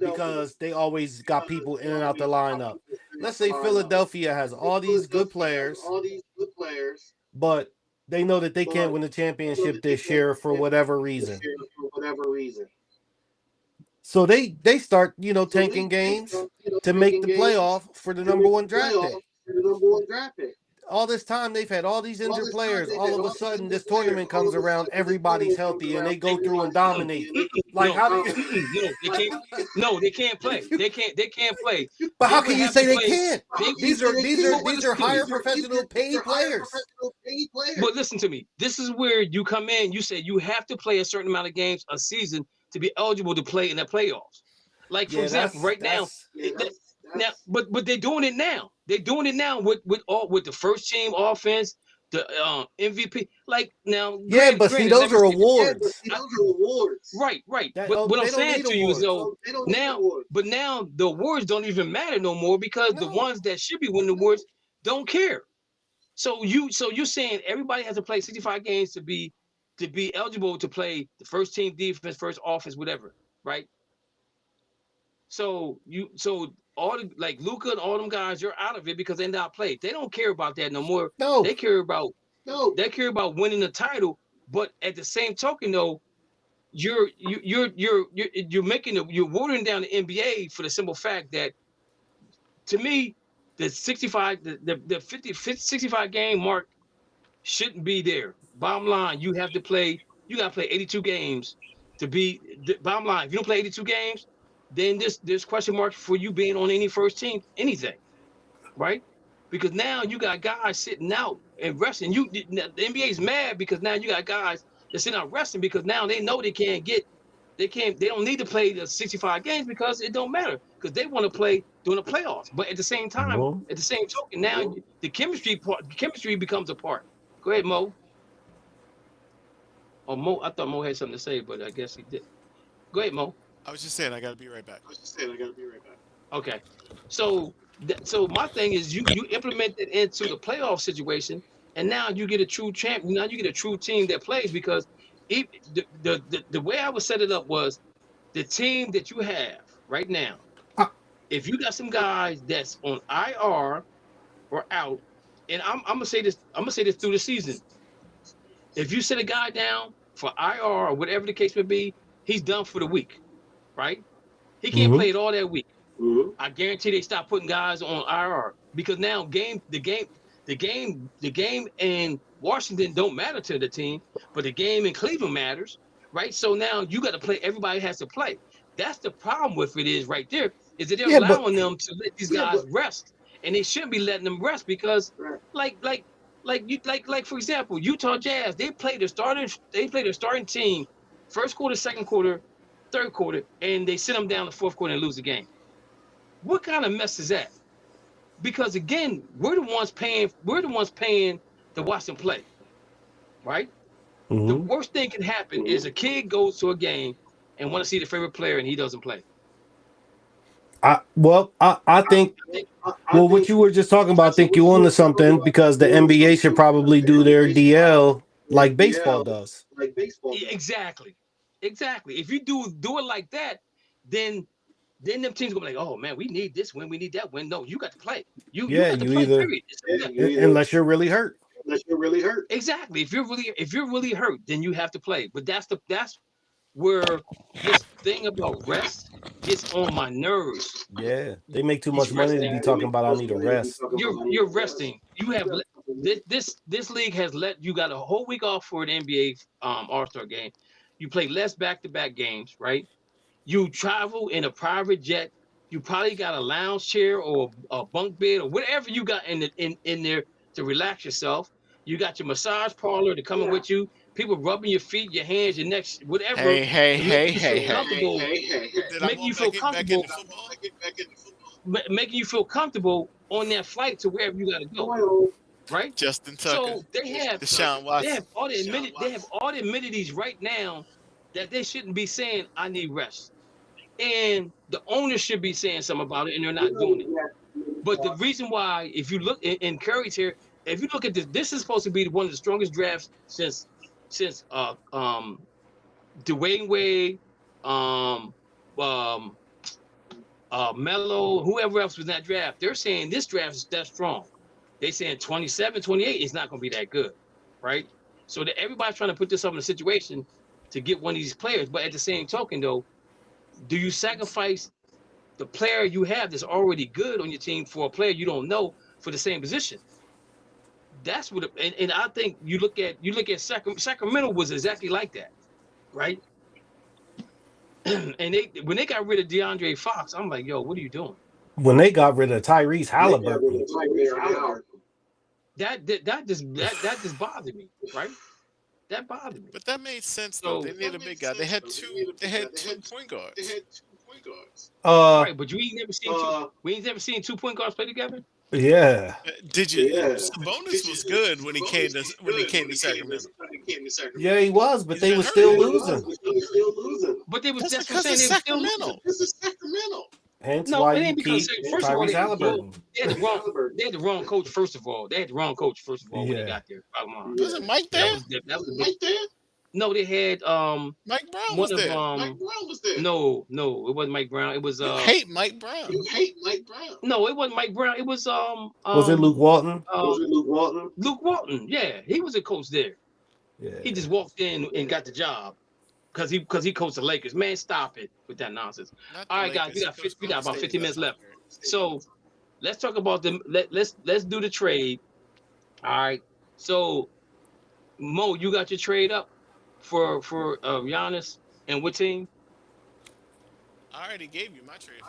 because they always got people in and out the lineup. Let's say Philadelphia has all these good players, but they know that they can't win the championship this year for whatever reason. So they start, tanking games to make the playoff for the number 1 draft pick. All this time they've had all these injured players. All of a sudden, this tournament comes around, everybody's healthy, and they go through and dominate. Like how do they can't play. They can't play. But how can you say they can't? These are higher professional paid players. But listen to me. This is where you come in. You say you have to play a certain amount of games a season to be eligible to play in the playoffs. Like for example, right now. Now, but they're doing it now. They're doing it now with the first team offense, the MVP. Like now, yeah, but see, those are awards. Right. But what I'm saying to you is though, now the awards don't even matter no more because the ones that should be winning awards don't care. So you're saying everybody has to play 65 games to be eligible to play the first team defense, first offense, whatever, right? So all like Luka and all them guys, you're out of it because they not played. They don't care about that no more. No, they care about winning the title. But at the same token, though, you're watering down the NBA for the simple fact that, to me, the 65 game mark shouldn't be there. Bottom line, you got to play 82 games to be. Bottom line, if you don't play 82 games, then there's question marks for you being on any first team, anything, right? Because now you got guys sitting out and resting. The NBA's mad because now you got guys that sitting out resting because now they know they don't need to play the 65 games because it don't matter because they want to play during the playoffs. But at the same time, at the same token, now the chemistry becomes a part. Go ahead, Mo. Oh, Mo, I thought Mo had something to say, but I guess he did. Go ahead, Mo. I was just saying I gotta be right back. Okay. So so my thing is you implement it into the playoff situation, and now you get a true champ. Now you get a true team that plays because the way I would set it up was the team that you have right now. Ah, If you got some guys that's on IR or out, and I'm gonna say this, through the season. If you sit a guy down for IR or whatever the case may be, he's done for the week, right? He can't mhm. play it all that week. I guarantee they stop putting guys on IR because now the game in Washington don't matter to the team, but the game in Cleveland matters, right? So now you got to play. Everybody has to play. That's the problem with it is right there is that they're Yeah, but allowing them to let these guys rest, and they shouldn't be letting them rest because like like like for example, Utah Jazz they play their starting team first quarter, second quarter, third quarter, and they sit them down the fourth quarter and lose the game. What kind of mess is that? Because again, we're the ones paying to watch them play, right? The mhm. worst thing can happen is a kid goes to a game and want to see the favorite player and he doesn't play. I think what you were just talking about, I think you onto something because the NBA should probably do their DL like baseball does. Exactly. If you do it like that, then them teams gonna be like, oh man, we need this win, we need that win. No, you got to play. You Yeah, got to you play. either Period. unless you're really hurt. Exactly. If you're really hurt, then you have to play. But that's where this thing about rest gets on my nerves. Yeah, they make too He's much money to resting. be talking about I need a rest. You're resting. You have this league has let you got a whole week off for an NBA All-Star game. You play less back-to-back games, right? You travel in a private jet. You probably got a lounge chair or a bunk bed or whatever you got in there to relax yourself. You got your massage parlor to come in with you. People rubbing your feet, your hands, your neck, whatever, to make you feel comfortable. Did I Making go you feel back into comfortable. football? Making you feel comfortable on that flight to wherever you got to go, right? Justin Tucker, So they have Deshaun Watson. they have all the amenities right now that they shouldn't be saying I need rest. And the owners should be saying something about it, and they're not doing it. But the reason why, if you look in Curry's here, if you look at this is supposed to be one of the strongest drafts since Dwayne Wade, Melo, whoever else was in that draft. They're saying this draft is that strong. They saying 27, 28 is not going to be that good, right? So that everybody's trying to put this up in a situation to get one of these players. But at the same token, though, do you sacrifice the player you have that's already good on your team for a player you don't know for the same position? That's what, and I think you look at Sacramento was exactly like that, right? And when they got rid of DeAndre Fox, I'm like, yo, what are you doing? When they got rid of Tyrese Halliburton, that just bothered me, right? That bothered me. But that made sense though. They needed a big guy. They had two point guards. Right, but we ain't never seen 2 point guards play together. Yeah. Did you? Sabonis was good when he came to Sacramento. Yeah, he was, but they were still losing. But they was That's that's because what I'm it's saying. They were still Sacramento. Hence No, why it you ain't because keep first of all Tyrese Halliburton. they had the wrong coach. First of all, they had the wrong coach. First of all, when they got there. Wasn't Mike there? That was Mike there. No, they had Mike Brown was there. No, it wasn't Mike Brown. It was You hate Mike Brown. no, it wasn't Mike Brown. It was Was it Luke Walton? Luke Walton. Yeah, he was a coach there. Yeah. He just walked in and got the job because he coached the Lakers. Man, stop it with that nonsense. All right, guys, we got about 15 minutes left. So let's talk about them. Let's do the trade. All right. So Mo, you got your trade up for Giannis and what team? I already gave you my trade.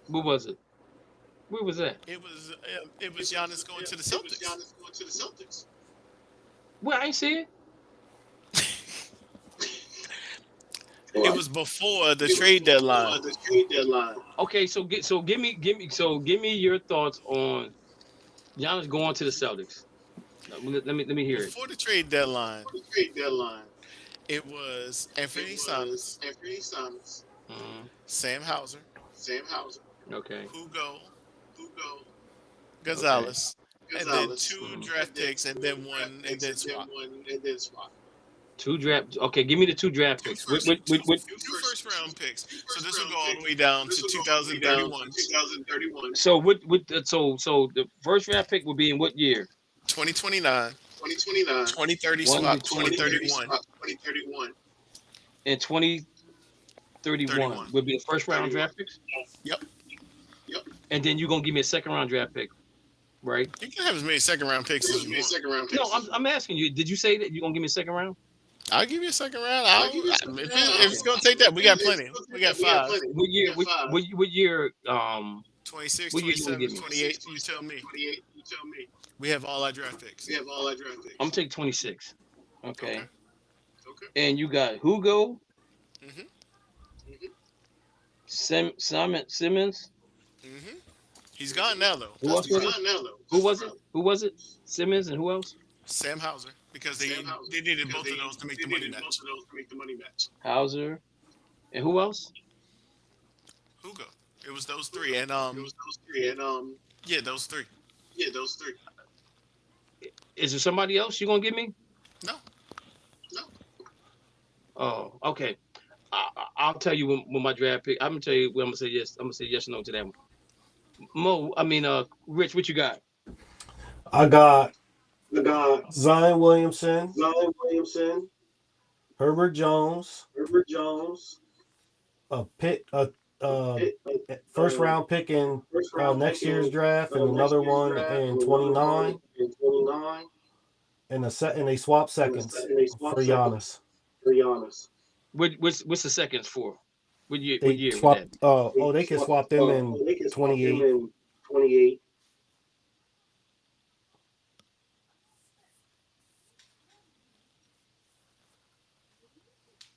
What was it? Where was that? It was Giannis going to the Celtics. Well, I ain't see it. It was before the trade deadline. Okay, so give me your thoughts on Giannis going to the Celtics. Let me hear it. Before the trade deadline, it was Anthony Simons, Sam Hauser, Okay. Hugo Gonzalez. And then two draft picks, and then one, and then swap. Two draft. Okay, give me the two draft picks. Two first round picks. So this will go all the way down to 2031. So so the first draft pick will be in what year? 2029. 2030 swap. 2031. And 2031 would be the first round draft picks. Yep. And then you're gonna give me a second round draft pick, right? You can have as many second round picks as you want. No, I'm asking you. Did you say that you're gonna give me a second round? I'll give you a second round. If it's gonna take that, we got plenty. We got 5. What year? What year? 26, what year you 27, gonna 28. You tell me. We have all our draft picks. I'm gonna take 26. Okay. And you got Hugo. Simmons. He's gone now, though. Who was it? Simmons and who else? Sam Hauser, because they needed both of those to make the money match. Hauser. And who else? Hugo. It was those three, and yeah, those three. Is there somebody else you gonna give me? No. Oh, okay. I'll tell you when my draft pick. I'm gonna tell you when I'm gonna say yes. I'm gonna say yes or no to that one. Rich, what you got? I got Zion Williamson, Herbert Jones, a first round pick in next year's draft, and another one in 29, and they swap seconds for Giannis. What's the seconds for? What year? Swap, they can swap them in 28.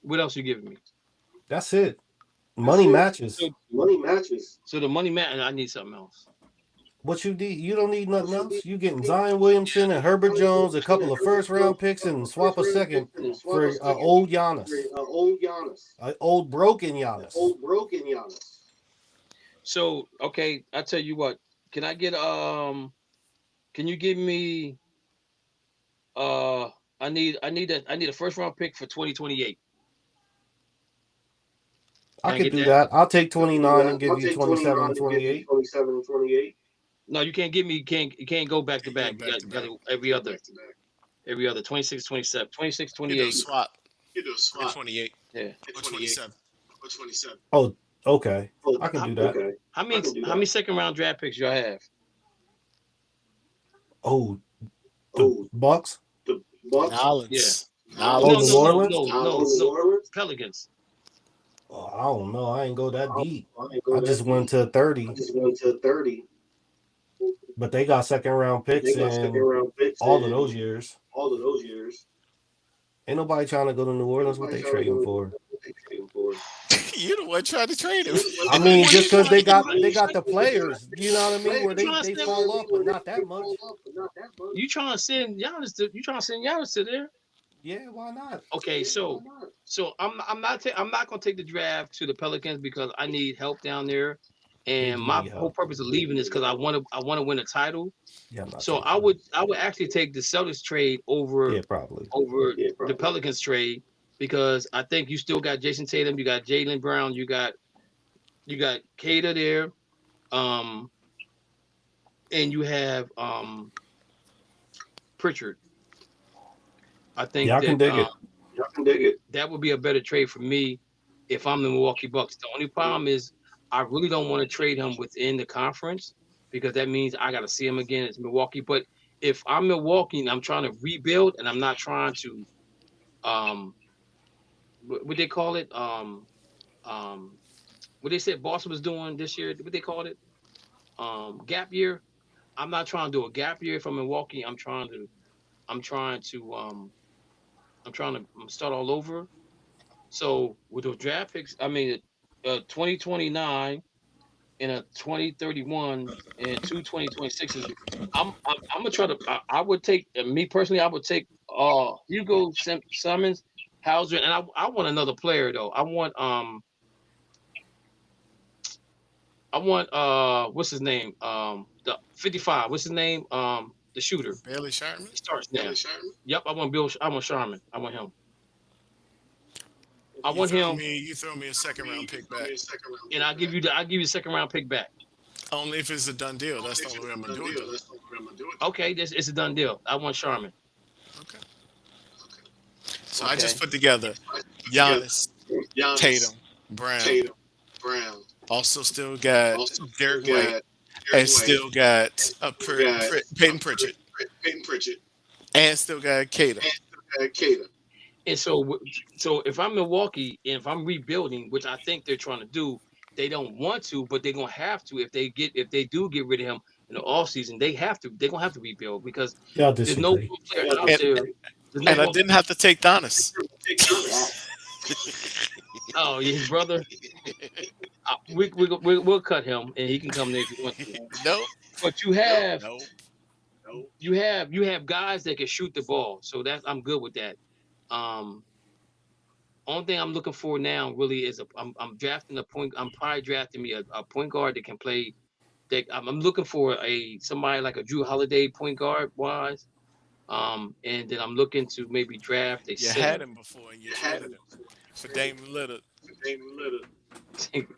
What else you giving me? That's it. Money matches. So the money match, and I need something else. What you need? You don't need nothing else. You getting Zion Williamson and Herbert Jones, a couple of first round picks, and swap a second for old Giannis. Old broken Giannis. So okay, I tell you what. Can I get Can you give me I need a first round pick for 2028. I can do that. I'll take 29 and give you 27 and 28. No, you can't give me. You can't go back to back. You got every other 26, 27, 26, 28. Swap. 28. Yeah. Or 27. Oh, okay. I can do that. How many second round draft picks y'all have? Oh, the Bucks. Nolans. Yeah. New Orleans? No. Pelicans. Oh, I don't know. I ain't go that deep. I just went to 30. But they got second round picks in all of those years. Ain't nobody trying to go to New Orleans. What they trading for? You the one trying to trade him. I mean, just because they got the players, you know what I mean, where they fall off, but not that much. You trying to send Giannis to there? Yeah, why not? Okay, so I'm not gonna take the draft to the Pelicans because I need help down there, and my whole purpose of leaving is because I want to win a title. Yeah. So I would actually take the Celtics trade over the Pelicans trade because I think you still got Jason Tatum, you got Jaylen Brown, you got Kata there, and you have Pritchard. I think I can dig it. That would be a better trade for me if I'm the Milwaukee Bucks. The only problem is I really don't want to trade him within the conference because that means I got to see him again as Milwaukee. But if I'm Milwaukee and I'm trying to rebuild and I'm not trying to, what they call it, what they said Boston was doing this year, what they called it, gap year. I'm not trying to do a gap year if I'm Milwaukee. I'm trying to start all over. So with those draft picks, I mean, 2029 and a 2031 and two 2026s. I'm gonna try to. I would take me personally. I would take Hugo Simmons, Hauser, and I want another player though. I want I want what's his name? The 55. What's his name? The shooter. Bailey Sharman. He starts now. Yep, I want Sharman. I want him. I want him. You throw me a second round pick back. And I'll give you the second round pick back. Only if it's a done deal. That's the only way I'm gonna do it. Okay, it's a done deal. I want Sharman. Okay. So I just put together Giannis, Tatum, Brown. Also still got Derek White, and still got Peyton Pritchard, and still got Kata. And so if I'm Milwaukee and if I'm rebuilding, which I think they're trying to do, they don't want to, but they're gonna have to if they do get rid of him in the offseason. They're gonna have to rebuild because there's no player out there. And I didn't have to take Donis. Oh, yeah, his brother. We'll cut him and he can come there if he wants to. No, but you have you have guys that can shoot the ball, so I'm good with that. Only thing I'm looking for now really is I'm drafting a point. I'm probably drafting me a point guard that can play. That I'm looking for somebody like a Drew Holiday point guard wise. And then I'm looking to maybe draft a center. You had him before and you traded him for Damian Lillard.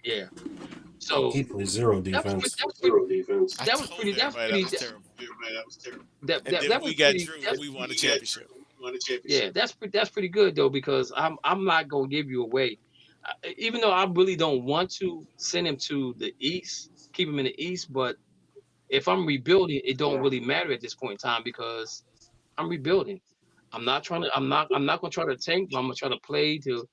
Yeah. So he plays zero defense. That was pretty. That was terrible. That we got Drew and we won a championship. Yeah, that's pretty good though, because I'm not gonna give you away, even though I really don't want to send him to the East, keep him in the East. But if I'm rebuilding, it don't really matter at this point in time because I'm rebuilding. I'm not gonna try to tank. But I'm gonna try to play to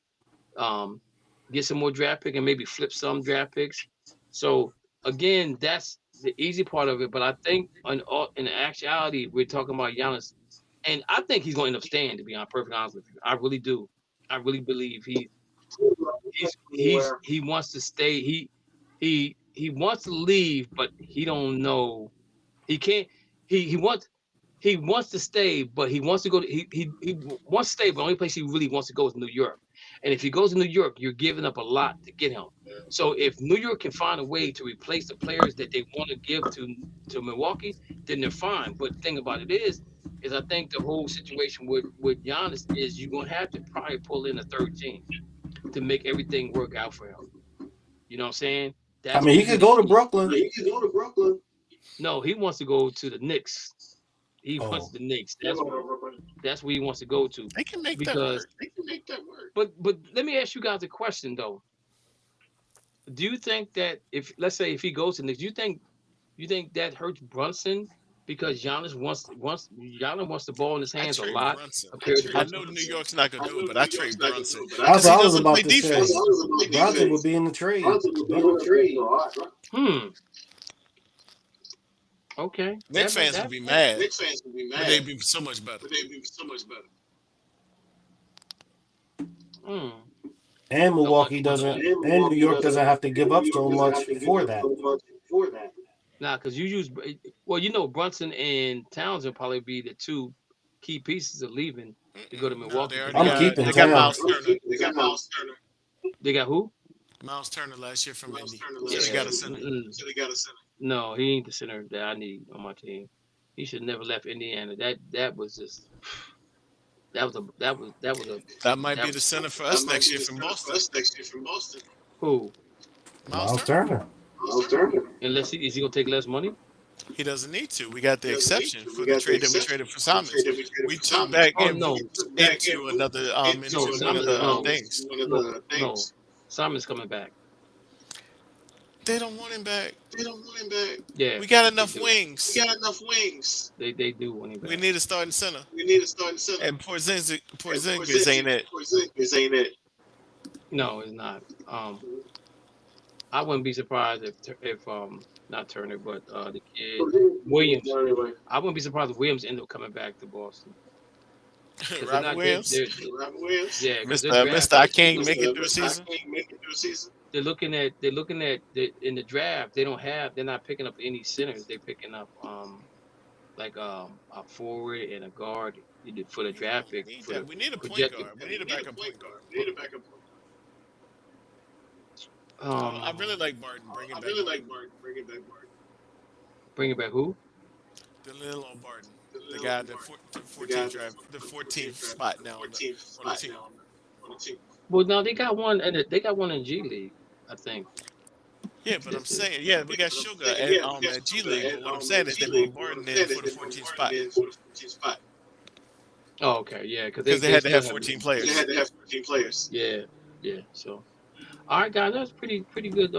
get some more draft pick and maybe flip some draft picks. So again, that's the easy part of it. But I think in actuality, we're talking about Giannis. And I think he's going to end up staying, to be perfectly honest with you. I really do. I really believe he wants to stay. He wants to leave, but he don't know. He can't. He wants to stay, but he wants to go. He wants to stay, but the only place he really wants to go is New York. And if he goes to New York, you're giving up a lot to get him. So if New York can find a way to replace the players that they want to give to Milwaukee, then they're fine. But the thing about it is I think the whole situation with Giannis is you're going to have to probably pull in a third team to make everything work out for him. You know what I'm saying? He could go to Brooklyn. No, he wants to go to the Knicks. He wants the Knicks. That's where he wants to go to. They can make that work. But let me ask you guys a question though. Do you think that if he goes to the Knicks, do you think that hurts Brunson? Because Giannis wants the ball in his hands a lot. I know New York's not gonna do it, but I trade Brunson. That's what I was about to say. Brunson would be in the trade. Okay. Knicks fans would be mad. But they'd be so much better. And Milwaukee doesn't, and New York doesn't have to give up so much for that. Nah, because Brunson and Towns will probably be the two key pieces of leaving to go to Milwaukee. I'm keeping Towns. They got Miles Turner. They got who? Miles Turner last year from Indy. They got a center. No, he ain't the center that I need on my team. He should have never left Indiana. That was just that might be the center for us next year from Boston. Who? Miles Turner. Unless is he gonna take less money? He doesn't need to. We got the exception for the trade that we traded for Simons. We took back into another things. No, Simon's coming back. They don't want him back. Yeah, we got enough wings. They do want him back. We need a starting center. And Porzingis ain't it. No, it's not. I wouldn't be surprised if not Turner, but the kid Williams. I wouldn't be surprised if Williams ended up coming back to Boston. Robert Williams. Yeah, Mr. I can't make it through a season. They're looking at in the draft. They're not picking up any centers. They're picking up like a forward and a guard for the draft pick. We need a point guard. We need a backup point guard. I really like Barton. Bringing back Barton. Bringing back who? The little old Barton. The guy, the 14th drive, the 14th spot now on the team. Well, no, they got one, and they got one in G League, I think. Yeah, but I'm saying, yeah, we got Sugar at G League. But what I'm saying is they put Barton in for the 14th spot. Oh, okay, yeah, because they had to have 14 players. Yeah. So, all right, guys, that's pretty good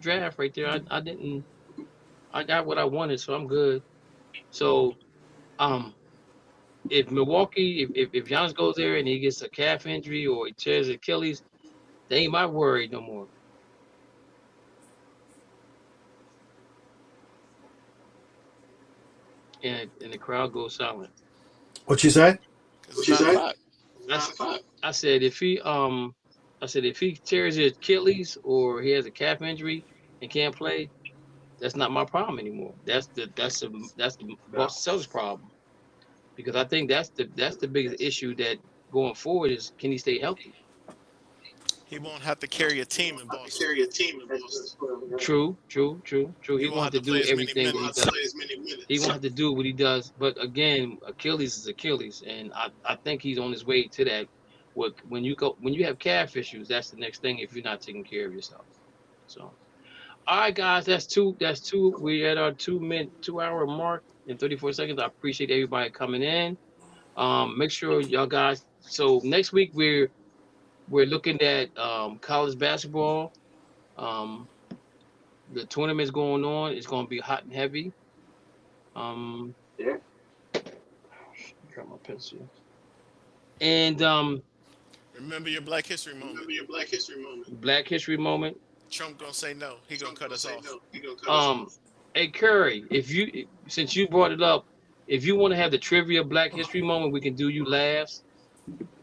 draft right there. I got what I wanted, so I'm good. So, if Milwaukee, if Giannis goes there and he gets a calf injury or he tears his Achilles, they ain't my worry no more. And the crowd goes silent. What you say? I said if he tears his Achilles or he has a calf injury and can't play, that's not my problem anymore. That's the Boston Celtics problem, because I think that's the biggest issue that going forward is, can he stay healthy? He won't have to carry a team in Boston. True. He won't have to do everything that he does. He won't have to do what he does. But again, Achilles is Achilles, and I think he's on his way to that. When you have calf issues, that's the next thing if you're not taking care of yourself. So, all right, guys, that's two. We're at our 2 hour mark in 34 seconds. I appreciate everybody coming in. Make sure y'all guys. So next week we're looking at college basketball. The tournament's going on. It's going to be hot and heavy. Yeah. Got my pencil. And remember your Black History moment. Black History moment. Trump gonna say no. He gonna cut us off. Hey Curry, since you brought it up, if you want to have the trivia Black History moment, we can do you last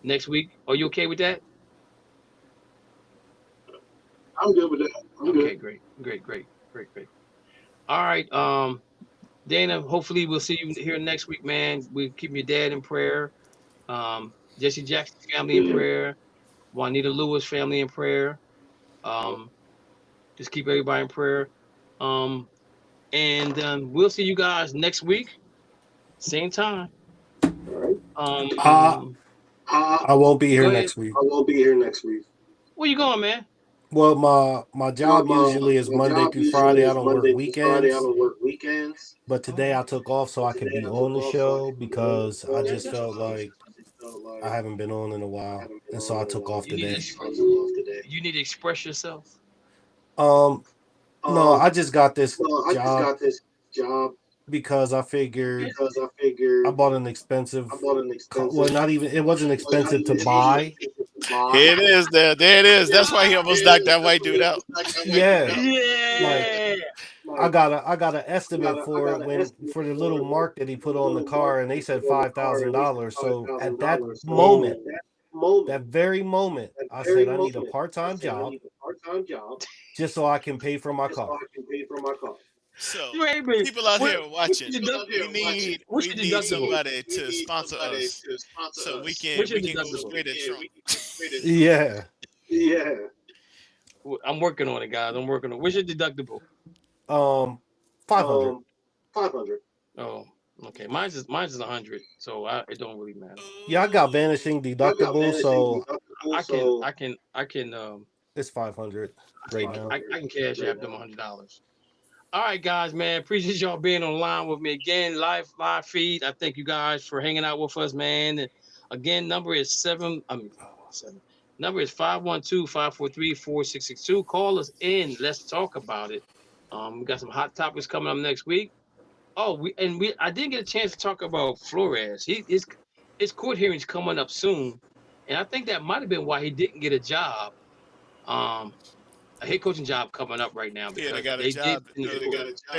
next week. Are you okay with that? I'm good with that. Okay, great. All right, Dana, hopefully we'll see you here next week, man. We'll keep your dad in prayer. Jesse Jackson family in prayer. Juanita Lewis family in prayer. Just keep everybody in prayer. And we'll see you guys next week, same time. I won't be here next week. Where you going, man? Well, my job usually is Monday through Friday. I don't work weekends. But today I took off so I could be on the show because I just felt like I haven't been on in a while, and so I took off today. You need to express yourself. No, I just got this job because I figured I bought an expensive. Well, not even. It wasn't expensive to buy. Here it is. There it is. That's why he almost knocked that white dude out. Yeah. I got an estimate for it for the little mark that he put on the car, and they said $5,000. So at that moment, that very moment, I said I need a part-time job just so I can pay for my car. So people out here watching, we need somebody to sponsor us so we can go straight at Trump. Yeah. I'm working on it, guys. What's your deductible? 500. Oh, okay. Mine's is 100, so it don't really matter. Yeah, I got vanishing deductible, so I can. It's 500 right now. I can cash out them $100. All right, guys, man. Appreciate y'all being online with me again. Live feed. I thank you guys for hanging out with us, man. And again, number is 512-543-4662. Call us in. Let's talk about it. We got some hot topics coming up next week. Oh, I didn't get a chance to talk about Flores. His court hearing's coming up soon, and I think that might have been why he didn't get a job. A head coaching job coming up right now. Yeah, they got a job. They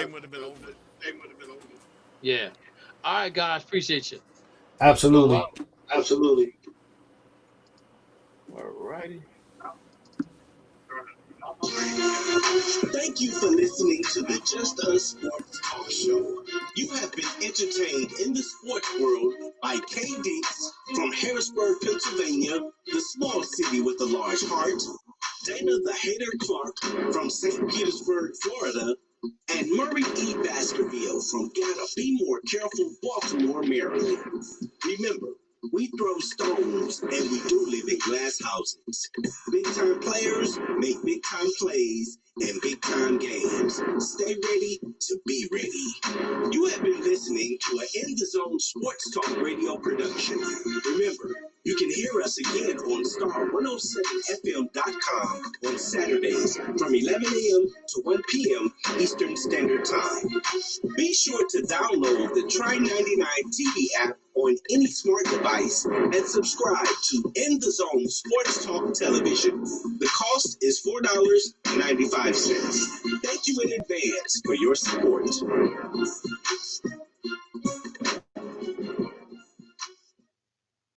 would have been over. Yeah. All right, guys. Appreciate you. Absolutely. All righty. Thank you for listening to the Just Us Sports Talk Show. You have been entertained in the sports world by K Dinks from Harrisburg, Pennsylvania, the small city with a large heart. Dana the Hater Clark from St. Petersburg, Florida, and Murray E. Baskerville from Gotta Be More Careful, Baltimore, Maryland. Remember, we throw stones and we do live in glass houses. Big time players make big time plays and big time games. Stay ready to be ready. You have been listening to an In the Zone Sports Talk Radio production. Remember, you can hear us again on star107fm.com on Saturdays from 11 a.m. to 1 p.m. Eastern Standard Time. Be sure to download the Try 99 TV app on any smart device and subscribe to In the Zone Sports Talk Television. The cost is $4.95. Thank you in advance for your support.